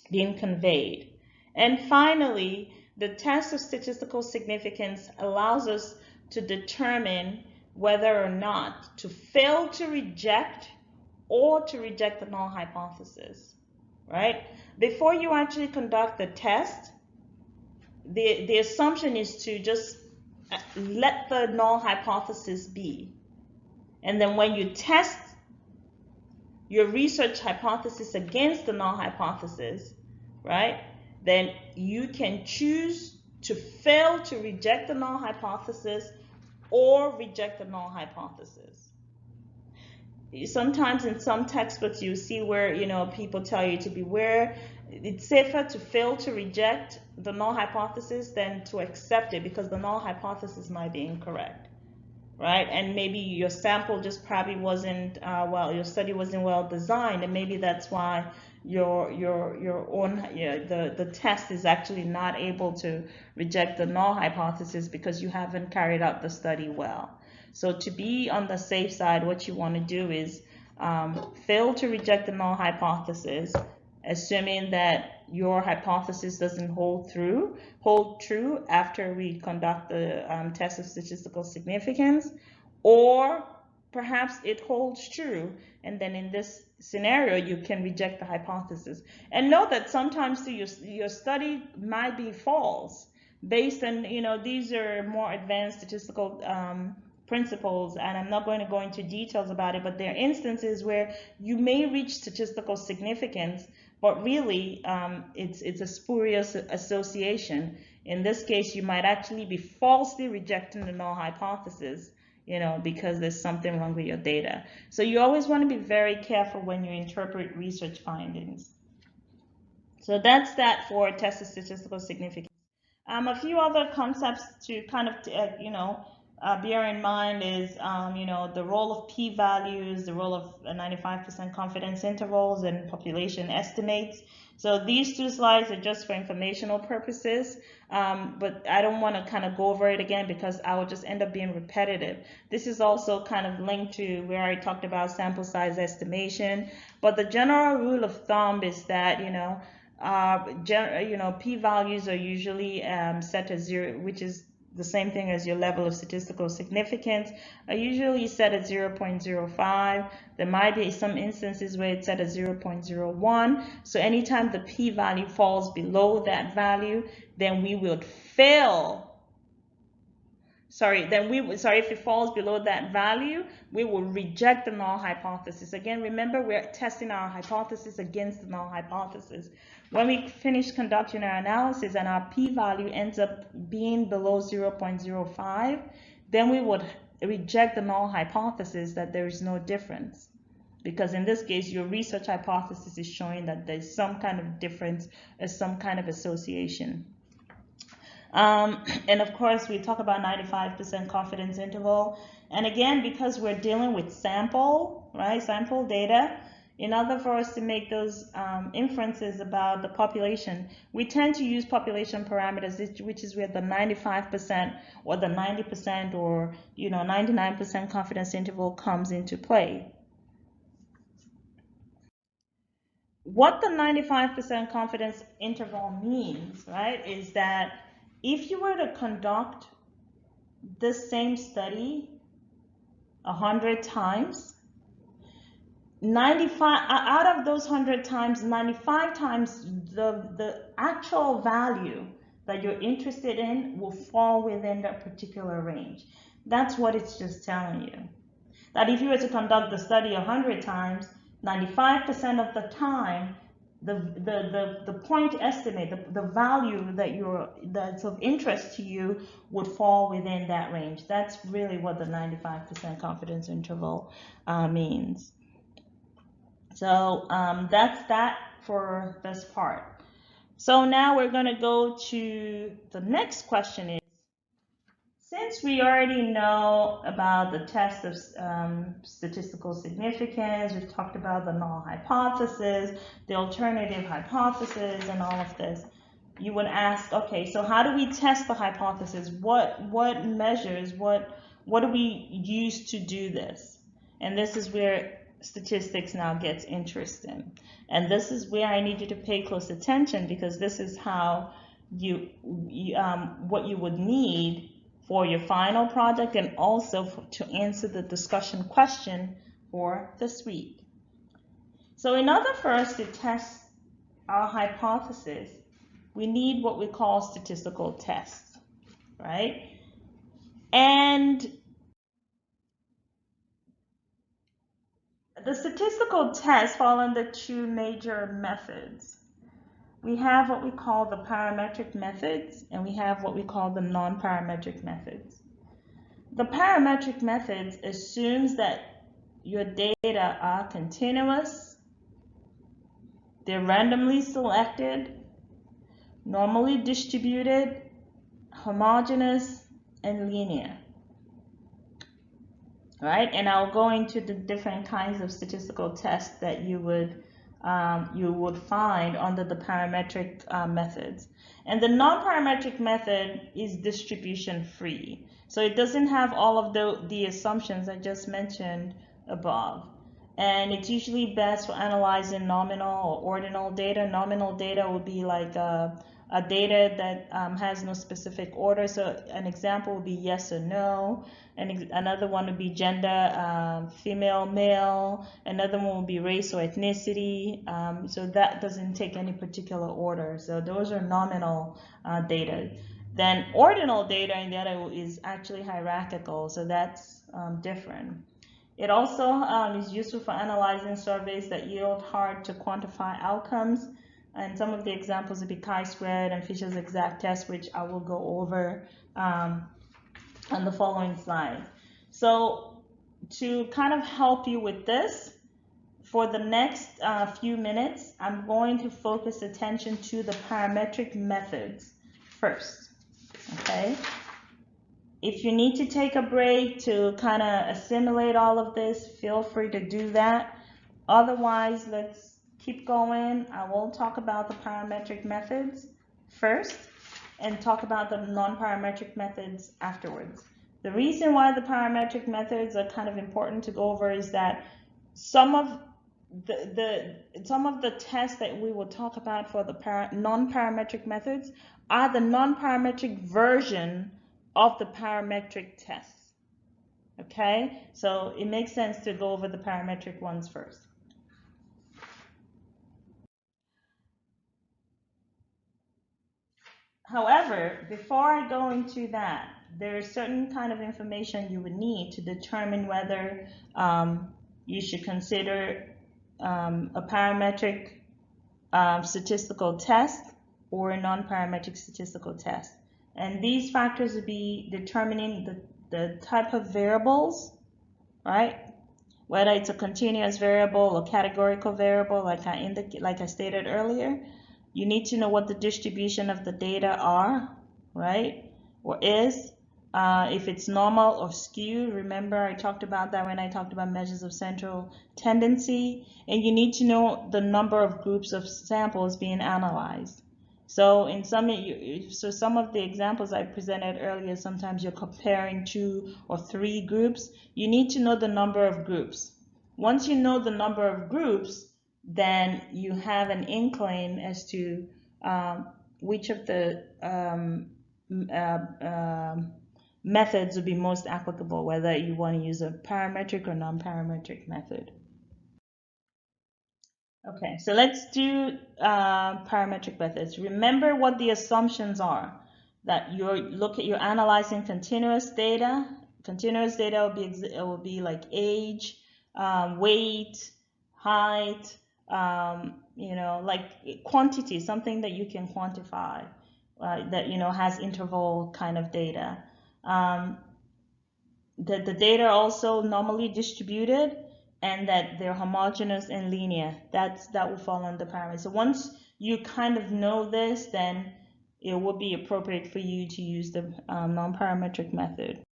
conveyed. And finally, the test of statistical significance allows us to determine whether or not to fail to reject or to reject the null hypothesis, right? Before you actually conduct the test, the assumption is to just let the null hypothesis be. And then when you test your research hypothesis against the null hypothesis, right, then you can choose to fail to reject the null hypothesis or reject the null hypothesis. Sometimes in some textbooks you see where people tell you to beware. It's safer to fail to reject the null hypothesis than to accept it because the null hypothesis might be incorrect, right? And maybe your sample just probably wasn't your study wasn't well designed, and maybe that's why your own the test is actually not able to reject the null hypothesis because you haven't carried out the study well. So to be on the safe side, what you want to do is fail to reject the null hypothesis, assuming that your hypothesis doesn't hold true after we conduct the test of statistical significance, or perhaps it holds true, and then in this scenario you can reject the hypothesis. And know that sometimes your study might be false based on, these are more advanced statistical principles, and I'm not going to go into details about it, but there are instances where you may reach statistical significance, but really it's a spurious association. In this case, you might actually be falsely rejecting the null hypothesis, because there's something wrong with your data. So you always want to be very careful when you interpret research findings. So that's that for test of statistical significance. A few other concepts to kind of, bear in mind is, the role of p-values, the role of 95% confidence intervals, and population estimates. So these two slides are just for informational purposes, but I don't want to kind of go over it again because I will just end up being repetitive. This is also kind of linked to where I talked about sample size estimation, but the general rule of thumb is that, p-values are usually set as 0, which is the same thing as your level of statistical significance, are usually set at 0.05. There might be some instances where it's set at 0.01. So anytime the p-value falls below that value, then we would fail. If it falls below that value, we will reject the null hypothesis. Again, remember, we're testing our hypothesis against the null hypothesis. When we finish conducting our analysis and our p-value ends up being below 0.05, then we would reject the null hypothesis that there is no difference. Because in this case, your research hypothesis is showing that there's some kind of difference or some kind of association. And of course, we talk about 95% confidence interval. And again, because we're dealing with sample data, in order for us to make those inferences about the population, we tend to use population parameters, which is where the 95% or the 90% or 99% confidence interval comes into play. What the 95% confidence interval means, right, is that if you were to conduct this same study 100 times, 95 out of those 100 times, 95 times the actual value that you're interested in will fall within that particular range. That's what it's just telling you. That if you were to conduct the study 100 times, 95% of the time, the point estimate, the value that's of interest to you would fall within that range. That's really what the 95% confidence interval means. So that's that for this part. So now we're going to go to the next question is, since we already know about the test of statistical significance, we've talked about the null hypothesis, the alternative hypothesis, and all of this, you would ask, okay, so how do we test the hypothesis? What measures, what do we use to do this? And this is where statistics now gets interesting. And this is where I need you to pay close attention, because this is how what you would need for your final project, and also to answer the discussion question for this week. So in order for us to test our hypothesis, we need what we call statistical tests, right? And the statistical tests fall under two major methods. We have what we call the parametric methods, and we have what we call the non-parametric methods. The parametric methods assumes that your data are continuous, they're randomly selected, normally distributed, homogeneous, and linear. right? And I'll go into the different kinds of statistical tests that you would find under the parametric methods. And the non-parametric method is distribution free. So it doesn't have all of the assumptions I just mentioned above. And it's usually best for analyzing nominal or ordinal data. Nominal data would be like a data that has no specific order. So an example would be yes or no. And another one would be gender, female, male. Another one would be race or ethnicity. So that doesn't take any particular order. So those are nominal data. Then ordinal data, in the other, is actually hierarchical. So that's different. It also is useful for analyzing surveys that yield hard to quantify outcomes. And some of the examples would be chi-squared and Fisher's exact test, which I will go over on the following slide. So to kind of help you with this, for the next few minutes, I'm going to focus attention to the parametric methods first, okay? If you need to take a break to kind of assimilate all of this, feel free to do that. Otherwise, let's keep going. I will talk about the parametric methods first and talk about the non-parametric methods afterwards. The reason why the parametric methods are kind of important to go over is that some of the tests that we will talk about for the non-parametric methods are the non-parametric version of the parametric tests. Okay, so it makes sense to go over the parametric ones first. However, before I go into that, there is certain kind of information you would need to determine whether you should consider a parametric statistical test or a non-parametric statistical test. And these factors would be determining the type of variables, right? Whether it's a continuous variable or categorical variable, like I stated earlier. You need to know what the distribution of the data are, right? Or is. If it's normal or skewed, remember I talked about that when I talked about measures of central tendency. And you need to know the number of groups of samples being analyzed. So in some of the examples I presented earlier, sometimes you're comparing 2 or 3 groups. You need to know the number of groups. Once you know the number of groups, then you have an inkling as to which of the methods would be most applicable, whether you want to use a parametric or non-parametric method. Okay, so let's do parametric methods. Remember what the assumptions are. That you're analyzing continuous data. Continuous data will be like age, weight, height, like quantity, something that you can quantify, that has interval kind of data. The data are also normally distributed, and that they're homogeneous and linear. That will fall under parameter. So once you kind of know this, then it will be appropriate for you to use the non-parametric method.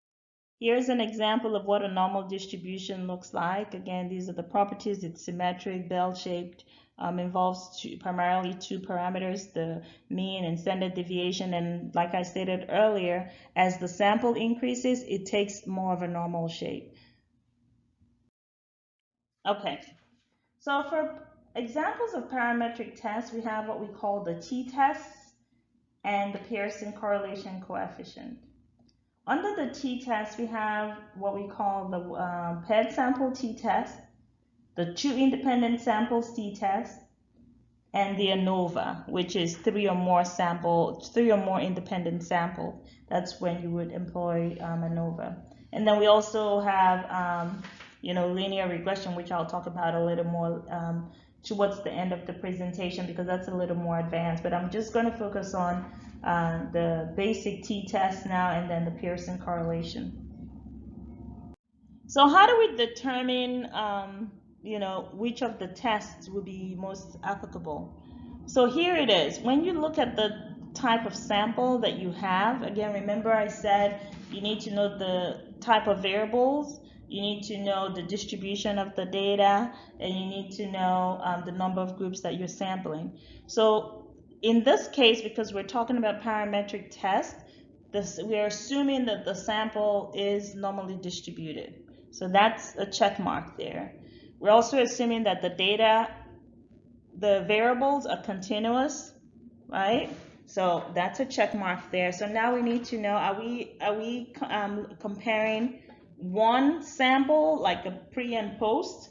Here's an example of what a normal distribution looks like. Again, these are the properties. It's symmetric, bell-shaped, involves primarily 2 parameters, the mean and standard deviation. And like I stated earlier, as the sample increases, it takes more of a normal shape. Okay, so for examples of parametric tests, we have what we call the t-tests and the Pearson correlation coefficient. Under the t-test, we have what we call the paired sample t-test, the 2 independent samples t-test, and the ANOVA, which is 3 or more independent samples. That's when you would employ ANOVA. And then we also have linear regression, which I'll talk about a little more towards the end of the presentation, because that's a little more advanced. But I'm just going to focus on the basic t-test now, and then the Pearson correlation. So how do we determine which of the tests would be most applicable? So here it is. When you look at the type of sample that you have, again, remember I said you need to know the type of variables. you need to know the distribution of the data, and you need to know the number of groups that you're sampling. So in this case, because we're talking about parametric tests, we are assuming that the sample is normally distributed. So that's a check mark there. We're also assuming that the data, the variables are continuous, right? So that's a check mark there. So now we need to know, are we comparing one sample, like a pre and post,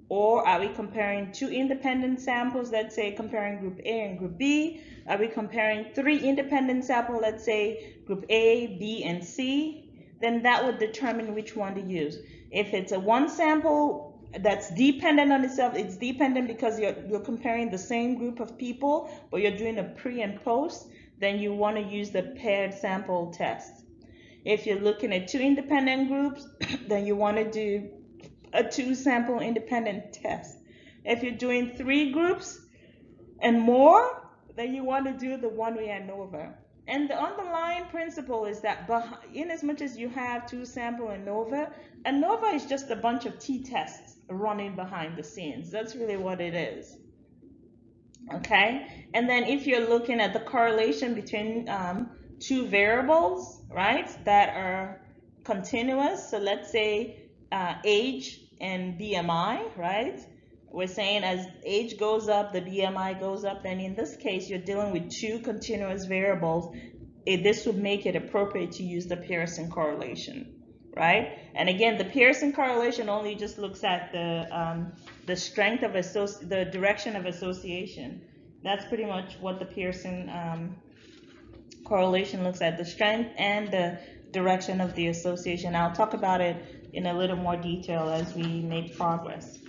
or are we comparing two independent samples, let's say comparing group A and group B? Are we comparing three independent samples, let's say group A, B, and C? Then that would determine which one to use. If it's a one sample that's dependent on itself, it's dependent because you're comparing the same group of people, but you're doing a pre and post, then you want to use the paired sample test. If you're looking at two independent groups, then you want to do a two sample independent test. If you're doing three groups and more, then you want to do the one-way ANOVA. And the underlying principle is that in as much as you have two sample ANOVA is just a bunch of t-tests running behind the scenes. That's really what it is. Okay, and then if you're looking at the correlation between two variables, right, that are continuous, so let's say age and BMI, right? We're saying as age goes up, the BMI goes up, and in this case, you're dealing with two continuous variables. This would make it appropriate to use the Pearson correlation, right? And again, the Pearson correlation only just looks at the strength of the direction of association. That's pretty much what the Pearson correlation looks at, the strength and the direction of the association. I'll talk about it in a little more detail as we make progress.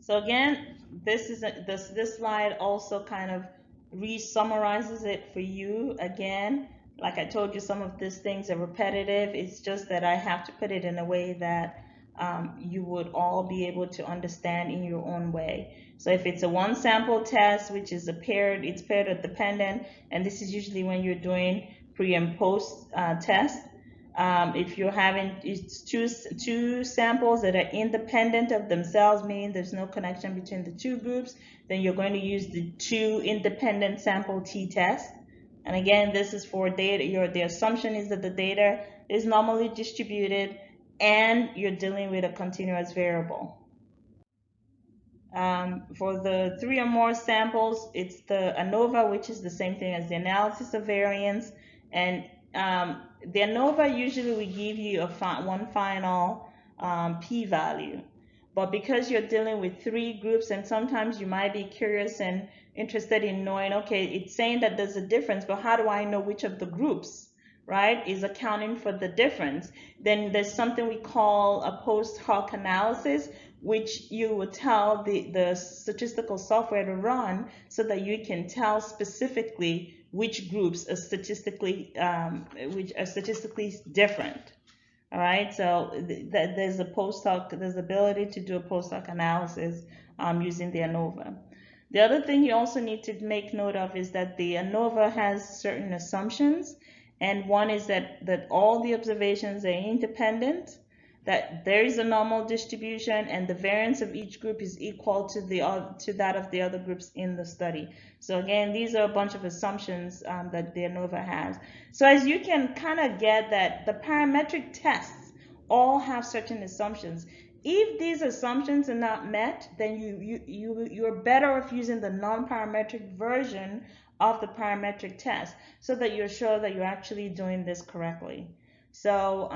So again, this slide also kind of re-summarizes it for you again. Like I told you, some of these things are repetitive. It's just that I have to put it in a way that you would all be able to understand in your own way. So if it's a one sample test, which is it's paired dependent, and this is usually when you're doing pre and post test. If you're having two samples that are independent of themselves, meaning there's no connection between the two groups, then you're going to use the two independent sample t-test. And again, this is for data. The assumption is that the data is normally distributed and you're dealing with a continuous variable. For the three or more samples, it's the ANOVA, which is the same thing as the analysis of variance. And the ANOVA usually will give you one final p-value. But because you're dealing with three groups, and sometimes you might be curious and interested in knowing, okay, it's saying that there's a difference, but how do I know which of the groups, right, is accounting for the difference? Then there's something we call a post hoc analysis, which you will tell the statistical software to run so that you can tell specifically which groups are statistically different. All right, so there's ability to do a post hoc analysis using the ANOVA. The other thing you also need to make note of is that the ANOVA has certain assumptions, and one is that all the observations are independent, that there is a normal distribution, and the variance of each group is equal to that of the other groups in the study. So again, these are a bunch of assumptions that the ANOVA has. So as you can kind of get that the parametric tests all have certain assumptions. If these assumptions are not met, then you're better off using the non-parametric version of the parametric test so that you're sure that you're actually doing this correctly. So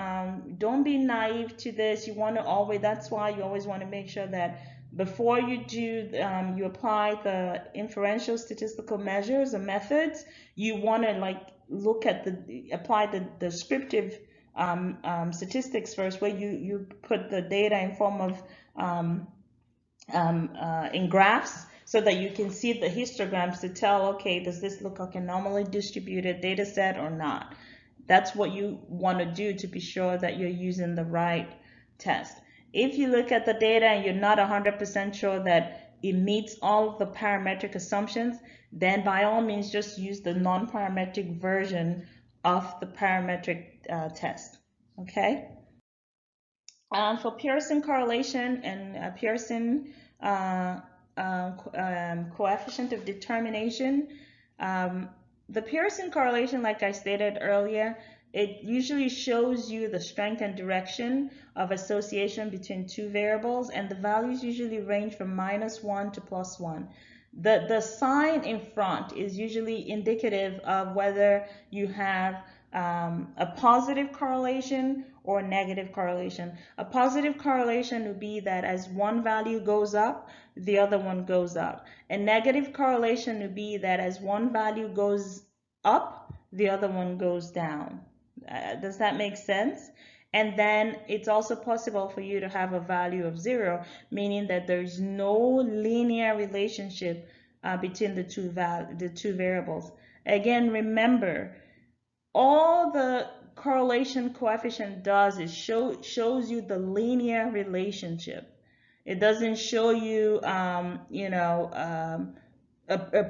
don't be naive to this. That's why you always want to make sure that before you do, you apply the inferential statistical measures or methods, you want to look at apply the descriptive statistics first, where you put the data in form of in graphs, so that you can see the histograms to tell, okay, does this look like a normally distributed data set or not? That's what you want to do to be sure that you're using the right test. If you look at the data and you're not 100% sure that it meets all of the parametric assumptions, then by all means just use the non-parametric version of the parametric test. Okay. For Pearson correlation and Pearson coefficient of determination, um, the Pearson correlation, like I stated earlier, it usually shows you the strength and direction of association between two variables, and the values usually range from -1 to +1. The sign in front is usually indicative of whether you have a positive correlation or negative correlation. A positive correlation would be that as one value goes up, the other one goes up. A negative correlation would be that as one value goes up, the other one goes down. Does that make sense? And then it's also possible for you to have a value of 0, meaning that there's no linear relationship between the two variables. Again, remember, all the correlation coefficient does is shows you the linear relationship. It doesn't show you, a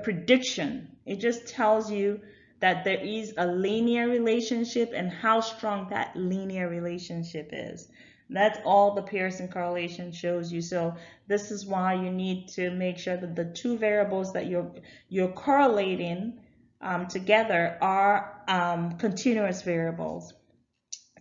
prediction. It just tells you that there is a linear relationship and how strong that linear relationship is. That's all the Pearson correlation shows you. So this is why you need to make sure that the two variables that you're correlating together are continuous variables.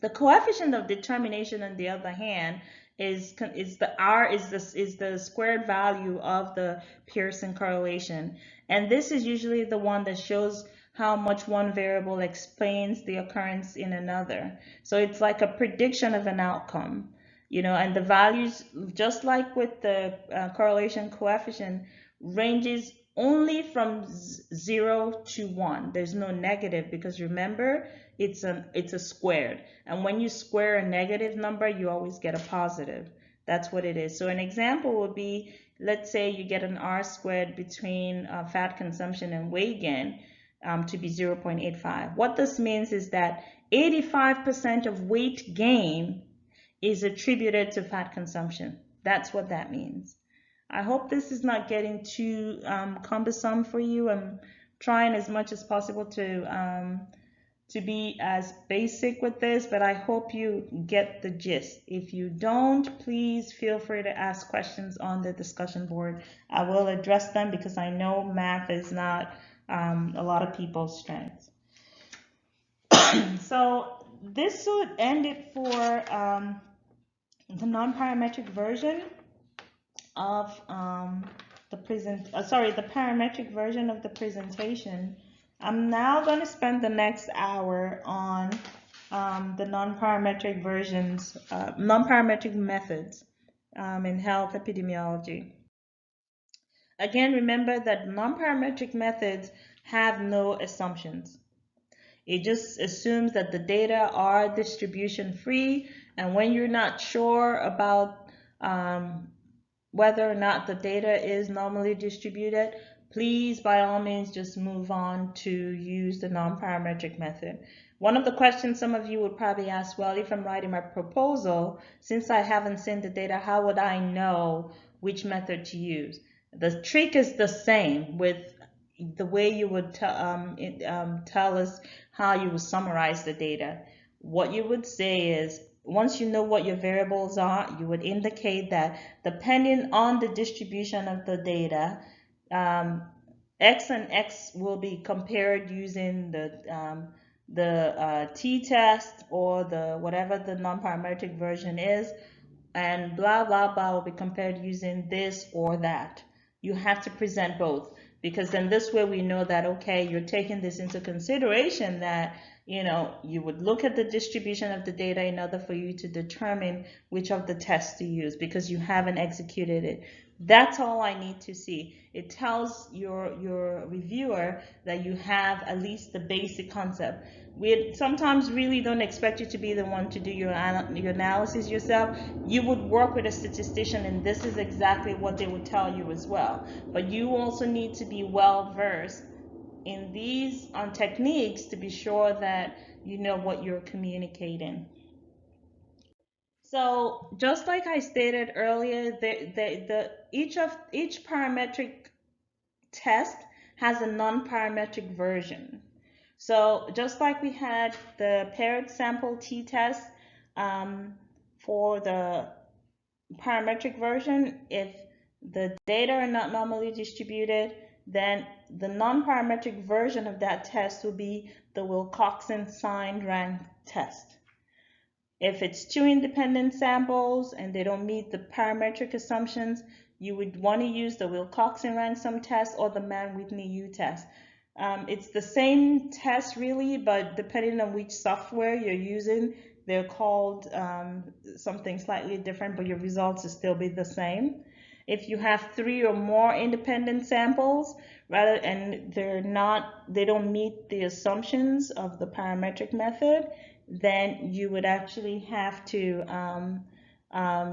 The coefficient of determination, on the other hand, is the R is the squared value of the Pearson correlation, and this is usually the one that shows how much one variable explains the occurrence in another. So it's like a prediction of an outcome, and the values, just like with the correlation coefficient, ranges only from 0 to 1. There's no negative, because remember, it's a squared, and when you square a negative number, you always get a positive. That's what it is. So an example would be, let's say you get an R squared between fat consumption and weight gain to be 0.85. What this means is that 85% of weight gain is attributed to fat consumption. That's what that means. I hope this is not getting too cumbersome for you. I'm trying as much as possible to be as basic with this, but I hope you get the gist. If you don't, please feel free to ask questions on the discussion board. I will address them because I know math is not a lot of people's strengths. So this would end it for the non-parametric version of the parametric version of the presentation. I'm now going to spend the next hour on the non-parametric versions, non-parametric methods in health epidemiology. Again, remember that non-parametric methods have no assumptions. It just assumes that the data are distribution free, and when you're not sure about whether or not the data is normally distributed, please by all means just move on to use the non-parametric method. One of the questions some of you would probably ask, well, if I'm writing my proposal, since I haven't seen the data, how would I know which method to use? The trick is the same with the way you would tell us how you would summarize the data. What you would say is, once you know what your variables are, you would indicate that depending on the distribution of the data, X and X will be compared using the t-test or the whatever the non-parametric version is, and blah, blah, blah will be compared using this or that. You have to present both, because then this way we know that, okay, you're taking this into consideration, that you would look at the distribution of the data in order for you to determine which of the tests to use, because you haven't executed it. That's all I need to see. It tells your reviewer that you have at least the basic concept. We sometimes really don't expect you to be the one to do your analysis yourself. You would work with a statistician, and this is exactly what they would tell you as well. But you also need to be well versed in these techniques to be sure that you know what you're communicating. So just like I stated earlier, each parametric test has a non-parametric version. So just like we had the paired sample t-test, For the parametric version, if the data are not normally distributed, then the non-parametric version of that test will be the Wilcoxon signed rank test. If it's two independent samples and they don't meet the parametric assumptions, you would want to use the Wilcoxon rank-sum test or the Mann-Whitney U test. It's the same test really, but depending on which software you're using, they're called something slightly different, but your results will still be the same. If you have 3 or more independent samples, and they don't meet the assumptions of the parametric method, then you would actually have to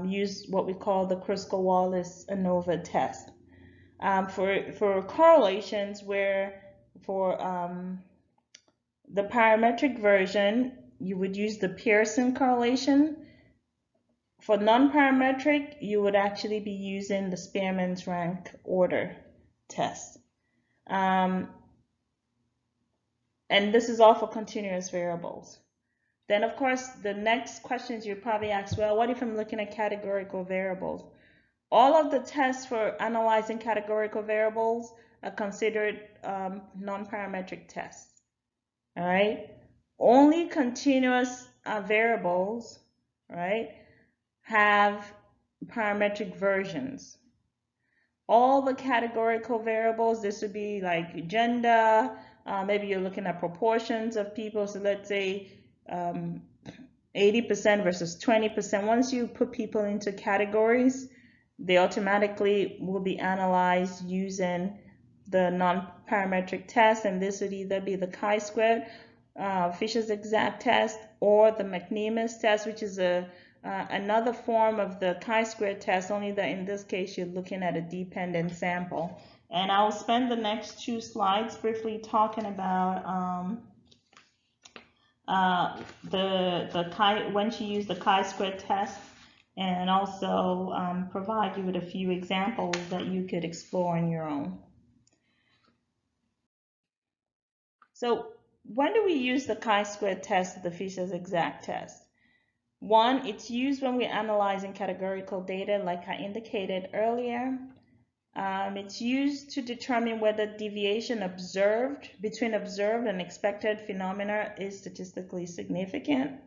use what we call the Kruskal-Wallis ANOVA test. For correlations, where for the parametric version, you would use the Pearson correlation. For non-parametric, you would actually be using the Spearman's rank order test. And this is all for continuous variables. Then, of course, the next questions you probably ask, well, what if I'm looking at categorical variables? All of the tests for analyzing categorical variables are considered non-parametric tests. All right? Only continuous variables, right, have parametric versions. All the categorical variables, this would be like gender, maybe you're looking at proportions of people, so let's say 80% versus 20%. Once you put people into categories, they automatically will be analyzed using the non-parametric test, and this would either be the chi-squared Fisher's exact test or the McNemus test, which is another form of the chi-squared test, only that in this case you're looking at a dependent sample. And I'll spend the next 2 slides briefly talking about when to use the chi-squared test, and also provide you with a few examples that you could explore on your own. So when do we use the chi-squared test of the Fisher's exact test? One, it's used when we're analyzing categorical data, like I indicated earlier. It's used to determine whether deviation between observed and expected phenomena is statistically significant.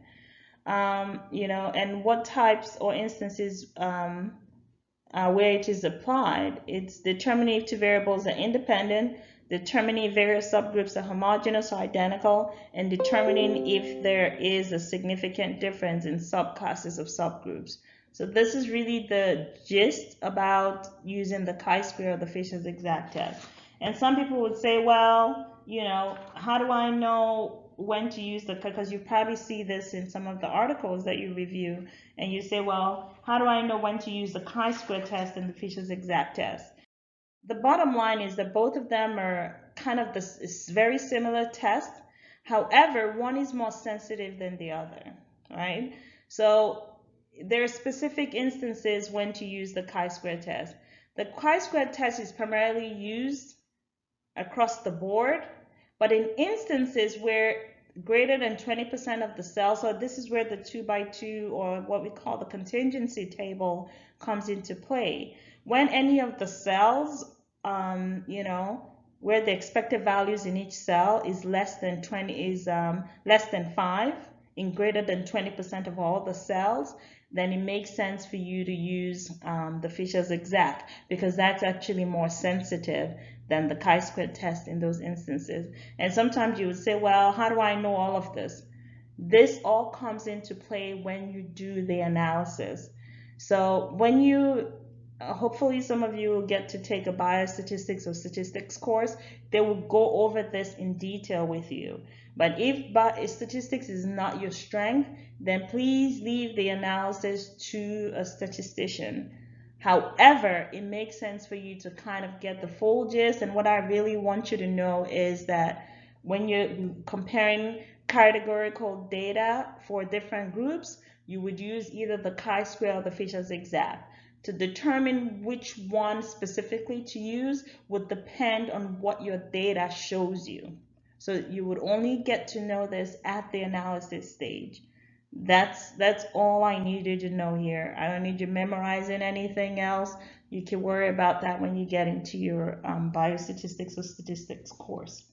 And what types or instances where it is applied. It's determining if 2 variables are independent, determining various subgroups are homogeneous or identical, and determining if there is a significant difference in subclasses of subgroups. So this is really the gist about using the chi-square or the Fisher's exact test. And some people would say, well, how do I know when to use because you probably see this in some of the articles that you review, and you say, well, how do I know when to use the chi-square test and the Fisher's exact test? The bottom line is that both of them are kind of this very similar test. However, one is more sensitive than the other, right? So there are specific instances when to use the chi-square test. The chi-square test is primarily used across the board, but in instances where greater than 20% of the cells, so this is where the 2x2 or what we call the contingency table comes into play. When any of the cells, where the expected values in each cell is less than 5 in greater than 20% of all the cells, then it makes sense for you to use the Fisher's exact, because that's actually more sensitive than the chi-squared test in those instances. And sometimes you would say, well, how do I know all of this? This all comes into play when you do the analysis. So when you, hopefully some of you will get to take a biostatistics or statistics course, they will go over this in detail with you. But if statistics is not your strength, then please leave the analysis to a statistician. However, it makes sense for you to kind of get the full gist, and what I really want you to know is that when you're comparing categorical data for different groups, you would use either the chi-square or the Fisher's exact. To determine which one specifically to use would depend on what your data shows you. So you would only get to know this at the analysis stage. That's all I needed to know here. I don't need you memorizing anything else. You can worry about that when you get into your biostatistics or statistics course.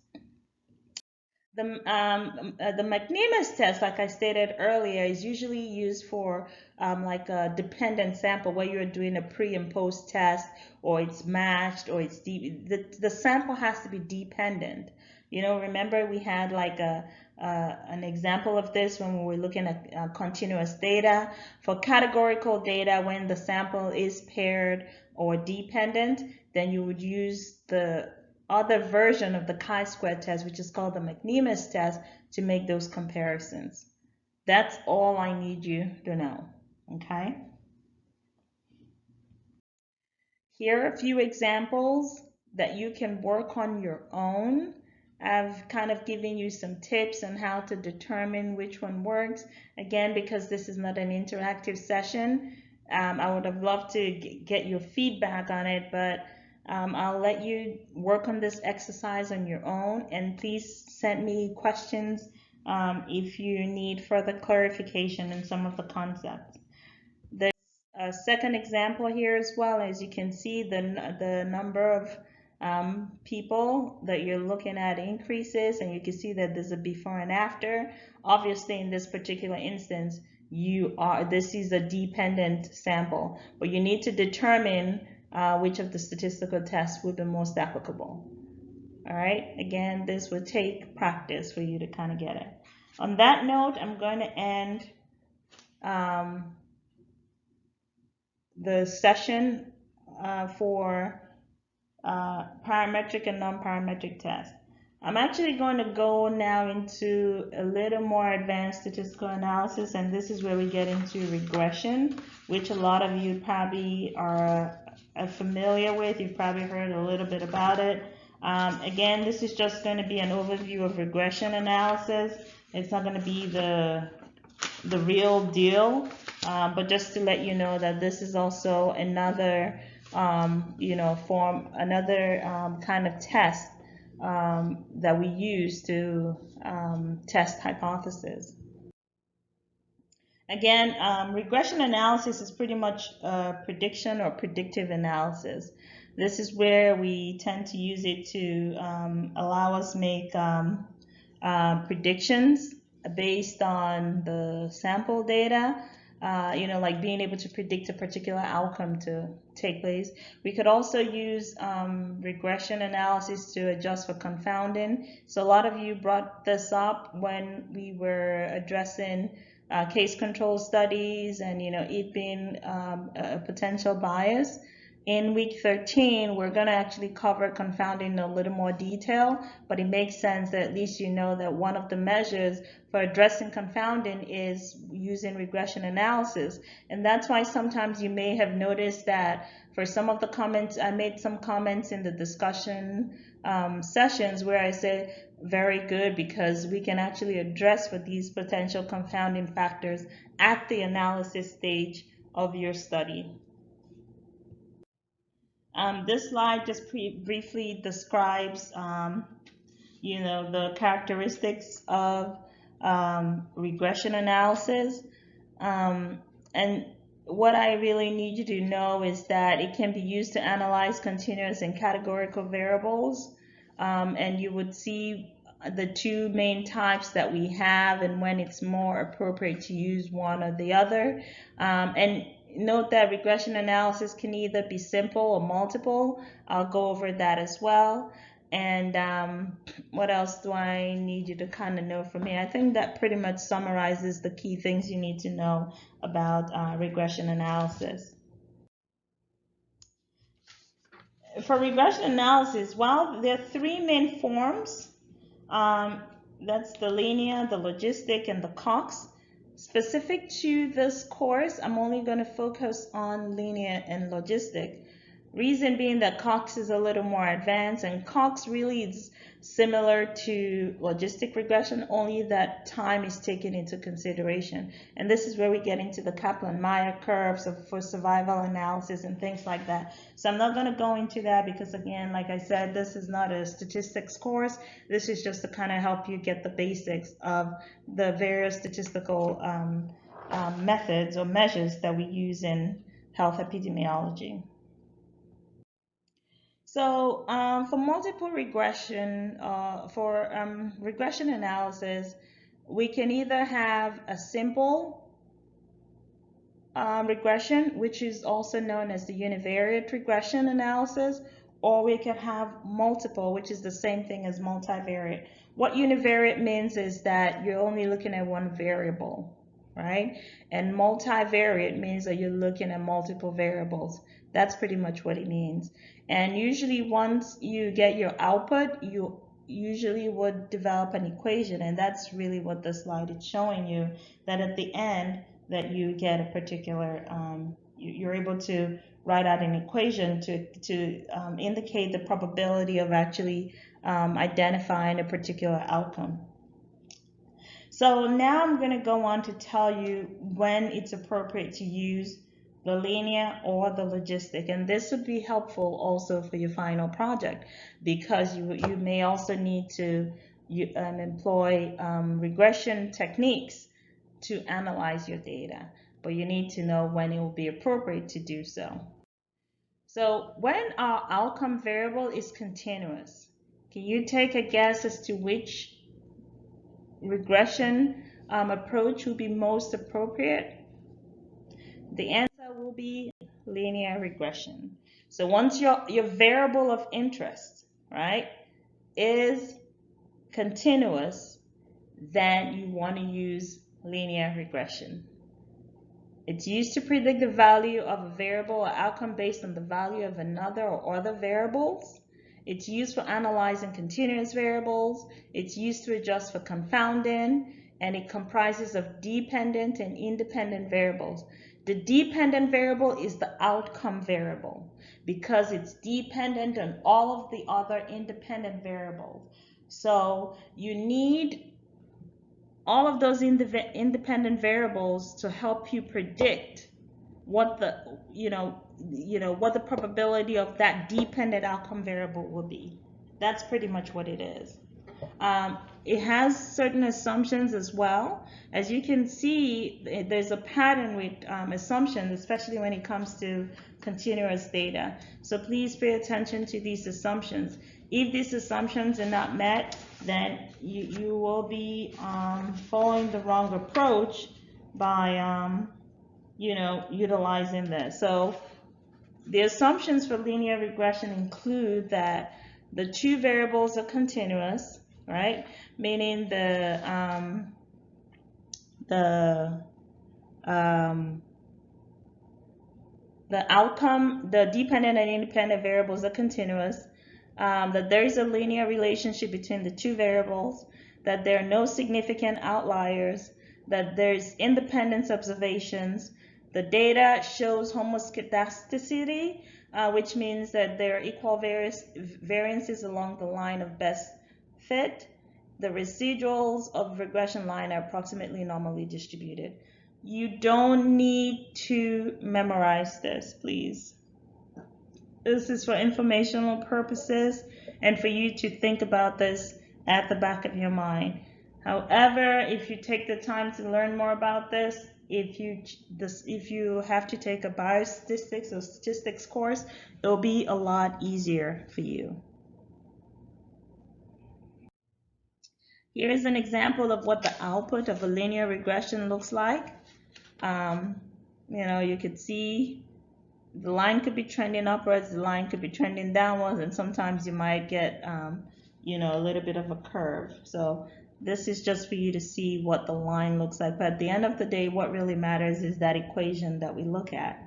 The McNemus test, like I stated earlier, is usually used for like a dependent sample where you're doing a pre and post test, or it's matched, or it's the sample has to be dependent. You know, remember we had like an example of this when we were looking at continuous data. For categorical data, when the sample is paired or dependent, then you would use the other version of the chi-square test, which is called the McNemus test, to make those comparisons. That's all I need you to know, okay? Here are a few examples that you can work on your own. I've kind of given you some tips on how to determine which one works. Again, because this is not an interactive session, I would have loved to get your feedback on it, but I'll let you work on this exercise on your own, and please send me questions if you need further clarification in some of the concepts. There's a second example here as well. As you can see, the number of people that you're looking at increases, and you can see that there's a before and after. Obviously, in this particular instance, this is a dependent sample, but you need to determine which of the statistical tests would be most applicable. All right, again, this would take practice for you to kind of get it. On that note, I'm going to end the session for parametric and non-parametric tests. I'm actually going to go now into a little more advanced statistical analysis, and this is where we get into regression, which a lot of you probably are familiar with. You've probably heard a little bit about it. Again, this is just going to be an overview of regression analysis. It's not going to be the real deal, but just to let you know that this is also another another kind of test that we use to test hypotheses. Again, regression analysis is pretty much prediction or predictive analysis. This is where we tend to use it to allow us make predictions based on the sample data, like being able to predict a particular outcome to take place. We could also use regression analysis to adjust for confounding. So a lot of you brought this up when we were addressing case control studies and it being a potential bias. In week 13, we're going to actually cover confounding in a little more detail, but it makes sense that at least you know that one of the measures for addressing confounding is using regression analysis. And that's why sometimes you may have noticed that for some of the comments, I made some comments in the discussion sessions where I said, very good, because we can actually address for these potential confounding factors at the analysis stage of your study. This slide just briefly describes, the characteristics of regression analysis. And what I really need you to know is that it can be used to analyze continuous and categorical variables. And you would see the two main types that we have and when it's more appropriate to use one or the other. And note that regression analysis can either be simple or multiple. I'll go over that as well. And what else do I need you to kind of know from here? I think that pretty much summarizes the key things you need to know about regression analysis. For regression analysis, well, there are three main forms. That's the linear, the logistic, and the Cox. Specific to this course, I'm only going to focus on linear and logistic. Reason being that Cox is a little more advanced, and Cox really is similar to logistic regression, only that time is taken into consideration. And this is where we get into the Kaplan-Meier curves for survival analysis and things like that. So I'm not going to go into that because, again, like I said, this is not a statistics course. This is just to kind of help you get the basics of the various statistical methods or measures that we use in health epidemiology. So for multiple regression, regression analysis, we can either have a simple regression, which is also known as the univariate regression analysis, or we can have multiple, which is the same thing as multivariate. What univariate means is that you're only looking at one variable, right? And multivariate means that you're looking at multiple variables. That's pretty much what it means. And usually once you get your output, you usually would develop an equation, and that's really what the slide is showing you, that at the end that you get a particular, you're able to write out an equation to indicate the probability of actually identifying a particular outcome. So now I'm going to go on to tell you when it's appropriate to use the linear or the logistic, and this would be helpful also for your final project, because you may also need to employ regression techniques to analyze your data, but you need to know when it will be appropriate to do so. So when our outcome variable is continuous, can you take a guess as to which regression approach will be most appropriate? The answer will be linear regression. So once your variable of interest, right, is continuous, then you want to use linear regression. It's used to predict the value of a variable or outcome based on the value of another or other variables. It's used for analyzing continuous variables. It's used to adjust for confounding, and it comprises of dependent and independent variables. The dependent variable is the outcome variable because it's dependent on all of the other independent variables. So you need all of those independent variables to help you predict what the what the probability of that dependent outcome variable will be. That's pretty much what it is. It has certain assumptions as well. As you can see, there's a pattern with assumptions, especially when it comes to continuous data. So please pay attention to these assumptions. If these assumptions are not met, then you will be following the wrong approach by utilizing this. So the assumptions for linear regression include that the two variables are continuous, right? Meaning the outcome, the dependent and independent variables are continuous, that there is a linear relationship between the two variables, that there are no significant outliers, that there's independence observations, the data shows homoscedasticity, which means that there are equal variances along the line of best fit. The residuals of regression line are approximately normally distributed. You don't need to memorize this, please. This is for informational purposes and for you to think about this at the back of your mind. However, if you take the time to learn more about this, if you have to take a biostatistics or statistics course, it'll be a lot easier for you. Here is an example of what the output of a linear regression looks like. You could see the line could be trending upwards, the line could be trending downwards, and sometimes you might get a little bit of a curve. So this is just for you to see what the line looks like. But at the end of the day, what really matters is that equation that we look at.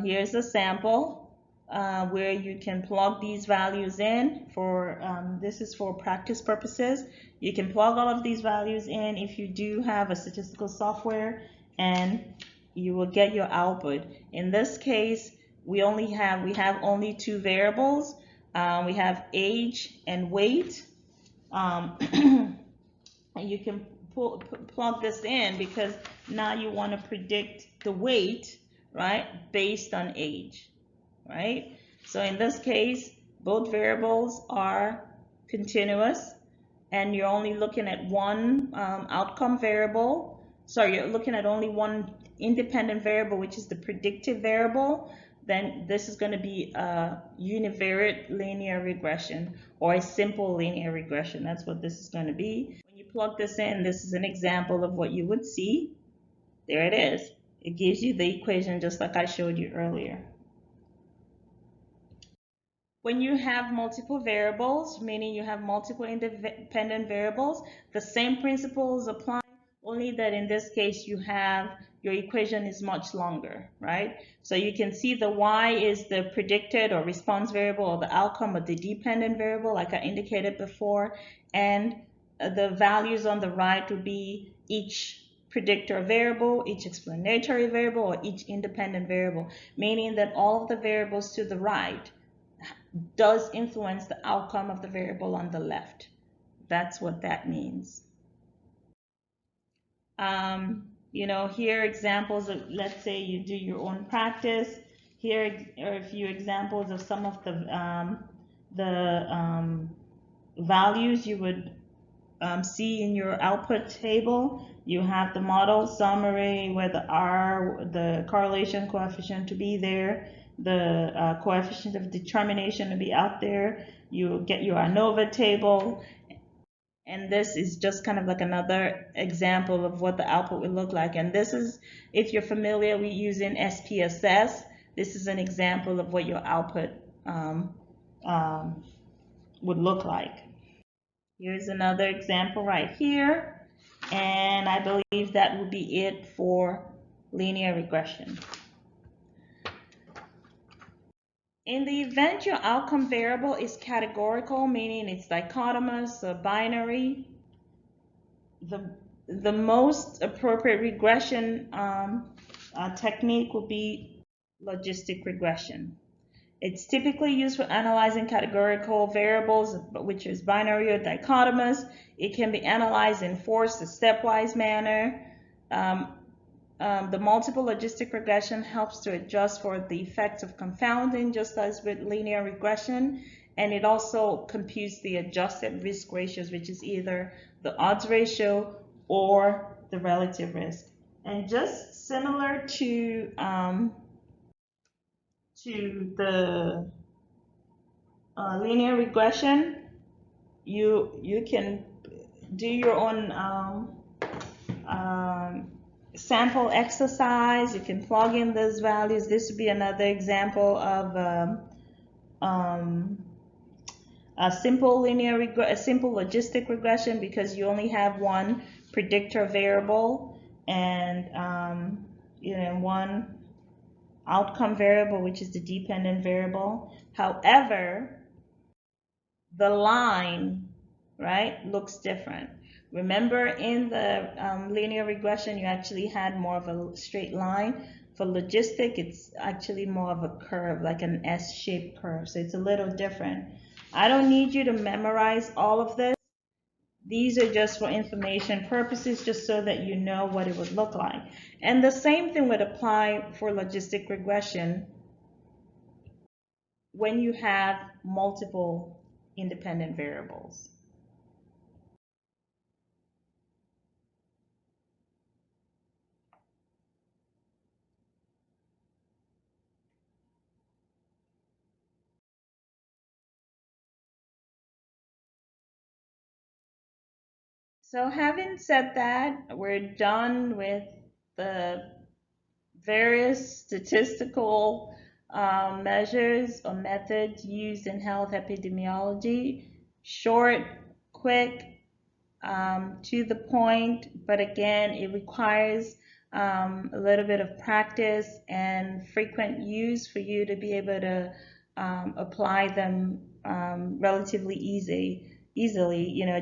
Here's a sample where you can plug these values in for, this is for practice purposes. You can plug all of these values in if you do have a statistical software, and you will get your output. In this case, we have only two variables. We have age and weight. And you can plug this in because now you want to predict the weight, right, based on age, right? So in this case, both variables are continuous, and you're only looking at one outcome variable. Sorry, you're looking at only one independent variable, which is the predictive variable. Then this is going to be a univariate linear regression, or a simple linear regression. That's what this is going to be. When you plug this in, this is an example of what you would see. There it is. It gives you the equation just like I showed you earlier. When you have multiple variables, meaning you have multiple independent variables, the same principles apply, only that in this case you have, your equation is much longer, right? So you can see the y is the predicted or response variable, or the outcome of the dependent variable, like I indicated before, and the values on the right would be each predictor variable, each explanatory variable, or each independent variable, meaning that all of the variables to the right does influence the outcome of the variable on the left. That's what that means. Here are examples of, let's say you do your own practice. Here are a few examples of some of the values you would see in your output table. You have the model summary where the R, the correlation coefficient to be there, the coefficient of determination to be out there. You get your ANOVA table, and this is just kind of like another example of what the output would look like. And this is, if you're familiar with using SPSS, this is an example of what your output would look like. Here's another example right here, and I believe that would be it for linear regression. In the event your outcome variable is categorical, meaning it's dichotomous or binary, the most appropriate regression technique would be logistic regression. It's typically used for analyzing categorical variables, which is binary or dichotomous. It can be analyzed in forced or stepwise manner. The multiple logistic regression helps to adjust for the effects of confounding, just as with linear regression. And it also computes the adjusted risk ratios, which is either the odds ratio or the relative risk. And just similar to the linear regression, you can do your own sample exercise. You can plug in those values. This would be another example of a simple logistic regression, because you only have one predictor variable and one outcome variable, which is the dependent variable. However, the line, right, looks different. Remember, in the linear regression, you actually had more of a straight line. For logistic, it's actually more of a curve, like an S-shaped curve. So it's a little different. I don't need you to memorize all of this. These are just for information purposes, just so that you know what it would look like. And the same thing would apply for logistic regression when you have multiple independent variables. So having said that, we're done with the various statistical measures or methods used in health epidemiology. Short, quick, to the point, but again, it requires a little bit of practice and frequent use for you to be able to apply them relatively easily,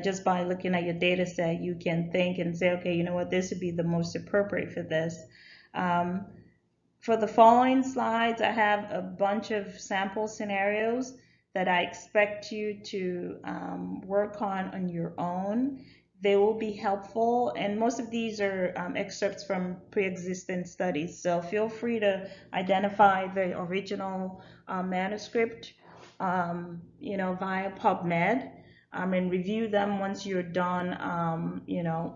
just by looking at your data set. You can think and say, okay, you know what, this would be the most appropriate for this. For the following slides, I have a bunch of sample scenarios that I expect you to work on your own. They will be helpful, and most of these are excerpts from pre-existing studies. So feel free to identify the original manuscript, via PubMed, and review them once you're done,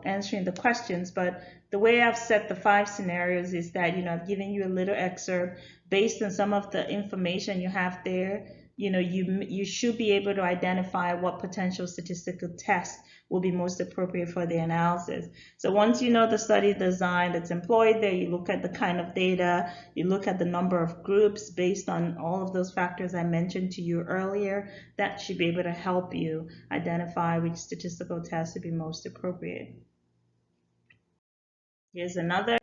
answering the questions. But the way I've set the 5 scenarios is that, I've given you a little excerpt based on some of the information you have there. You should be able to identify what potential statistical test will be most appropriate for the analysis. So once you know the study design that's employed there, you look at the kind of data, you look at the number of groups based on all of those factors I mentioned to you earlier. That should be able to help you identify which statistical test would be most appropriate. Here's another.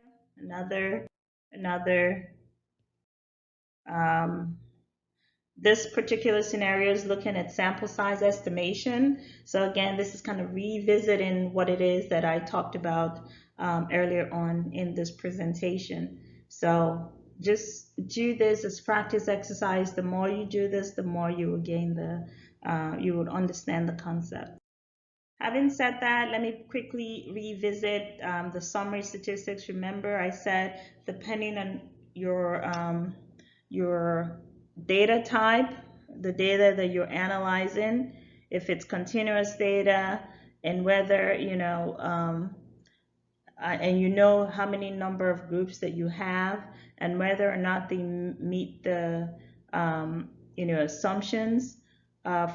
Um, This particular scenario is looking at sample size estimation. So again, this is kind of revisiting what it is that I talked about earlier on in this presentation. So just do this as practice exercise. The more you do this, the more you will gain you would understand the concept. Having said that, let me quickly revisit the summary statistics. Remember, I said depending on your data type, the data that you're analyzing, if it's continuous data, and whether and how many number of groups that you have, and whether or not they meet the assumptions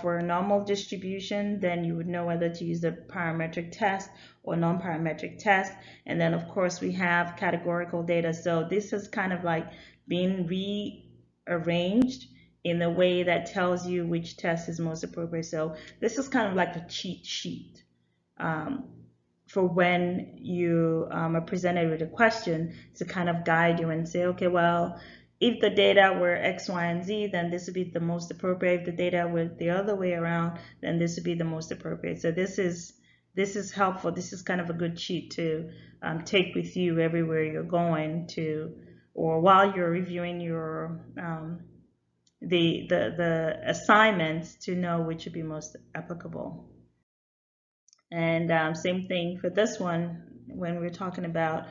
for a normal distribution, then you would know whether to use a parametric test or non-parametric test. And then of course we have categorical data. So this is kind of like being rearranged in a way that tells you which test is most appropriate. So this is kind of like a cheat sheet. For when you are presented with a question, to kind of guide you and say, okay, well, if the data were X, Y, and Z, then this would be the most appropriate. If the data were the other way around, then this would be the most appropriate. So this is helpful. This is kind of a good sheet to take with you everywhere you're going to, or while you're reviewing your the assignments, to know which would be most applicable. And same thing for this one when we're talking about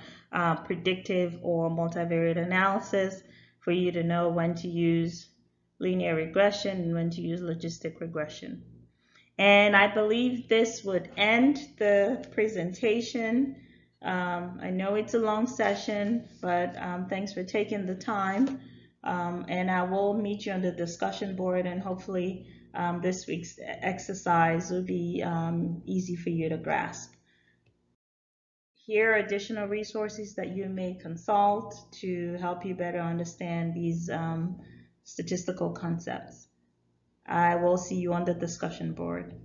predictive or multivariate analysis, for you to know when to use linear regression and when to use logistic regression. And I believe this would end the presentation. I know it's a long session, but thanks for taking the time. And I will meet you on the discussion board, and hopefully this week's exercise will be easy for you to grasp. Here are additional resources that you may consult to help you better understand these statistical concepts. I will see you on the discussion board.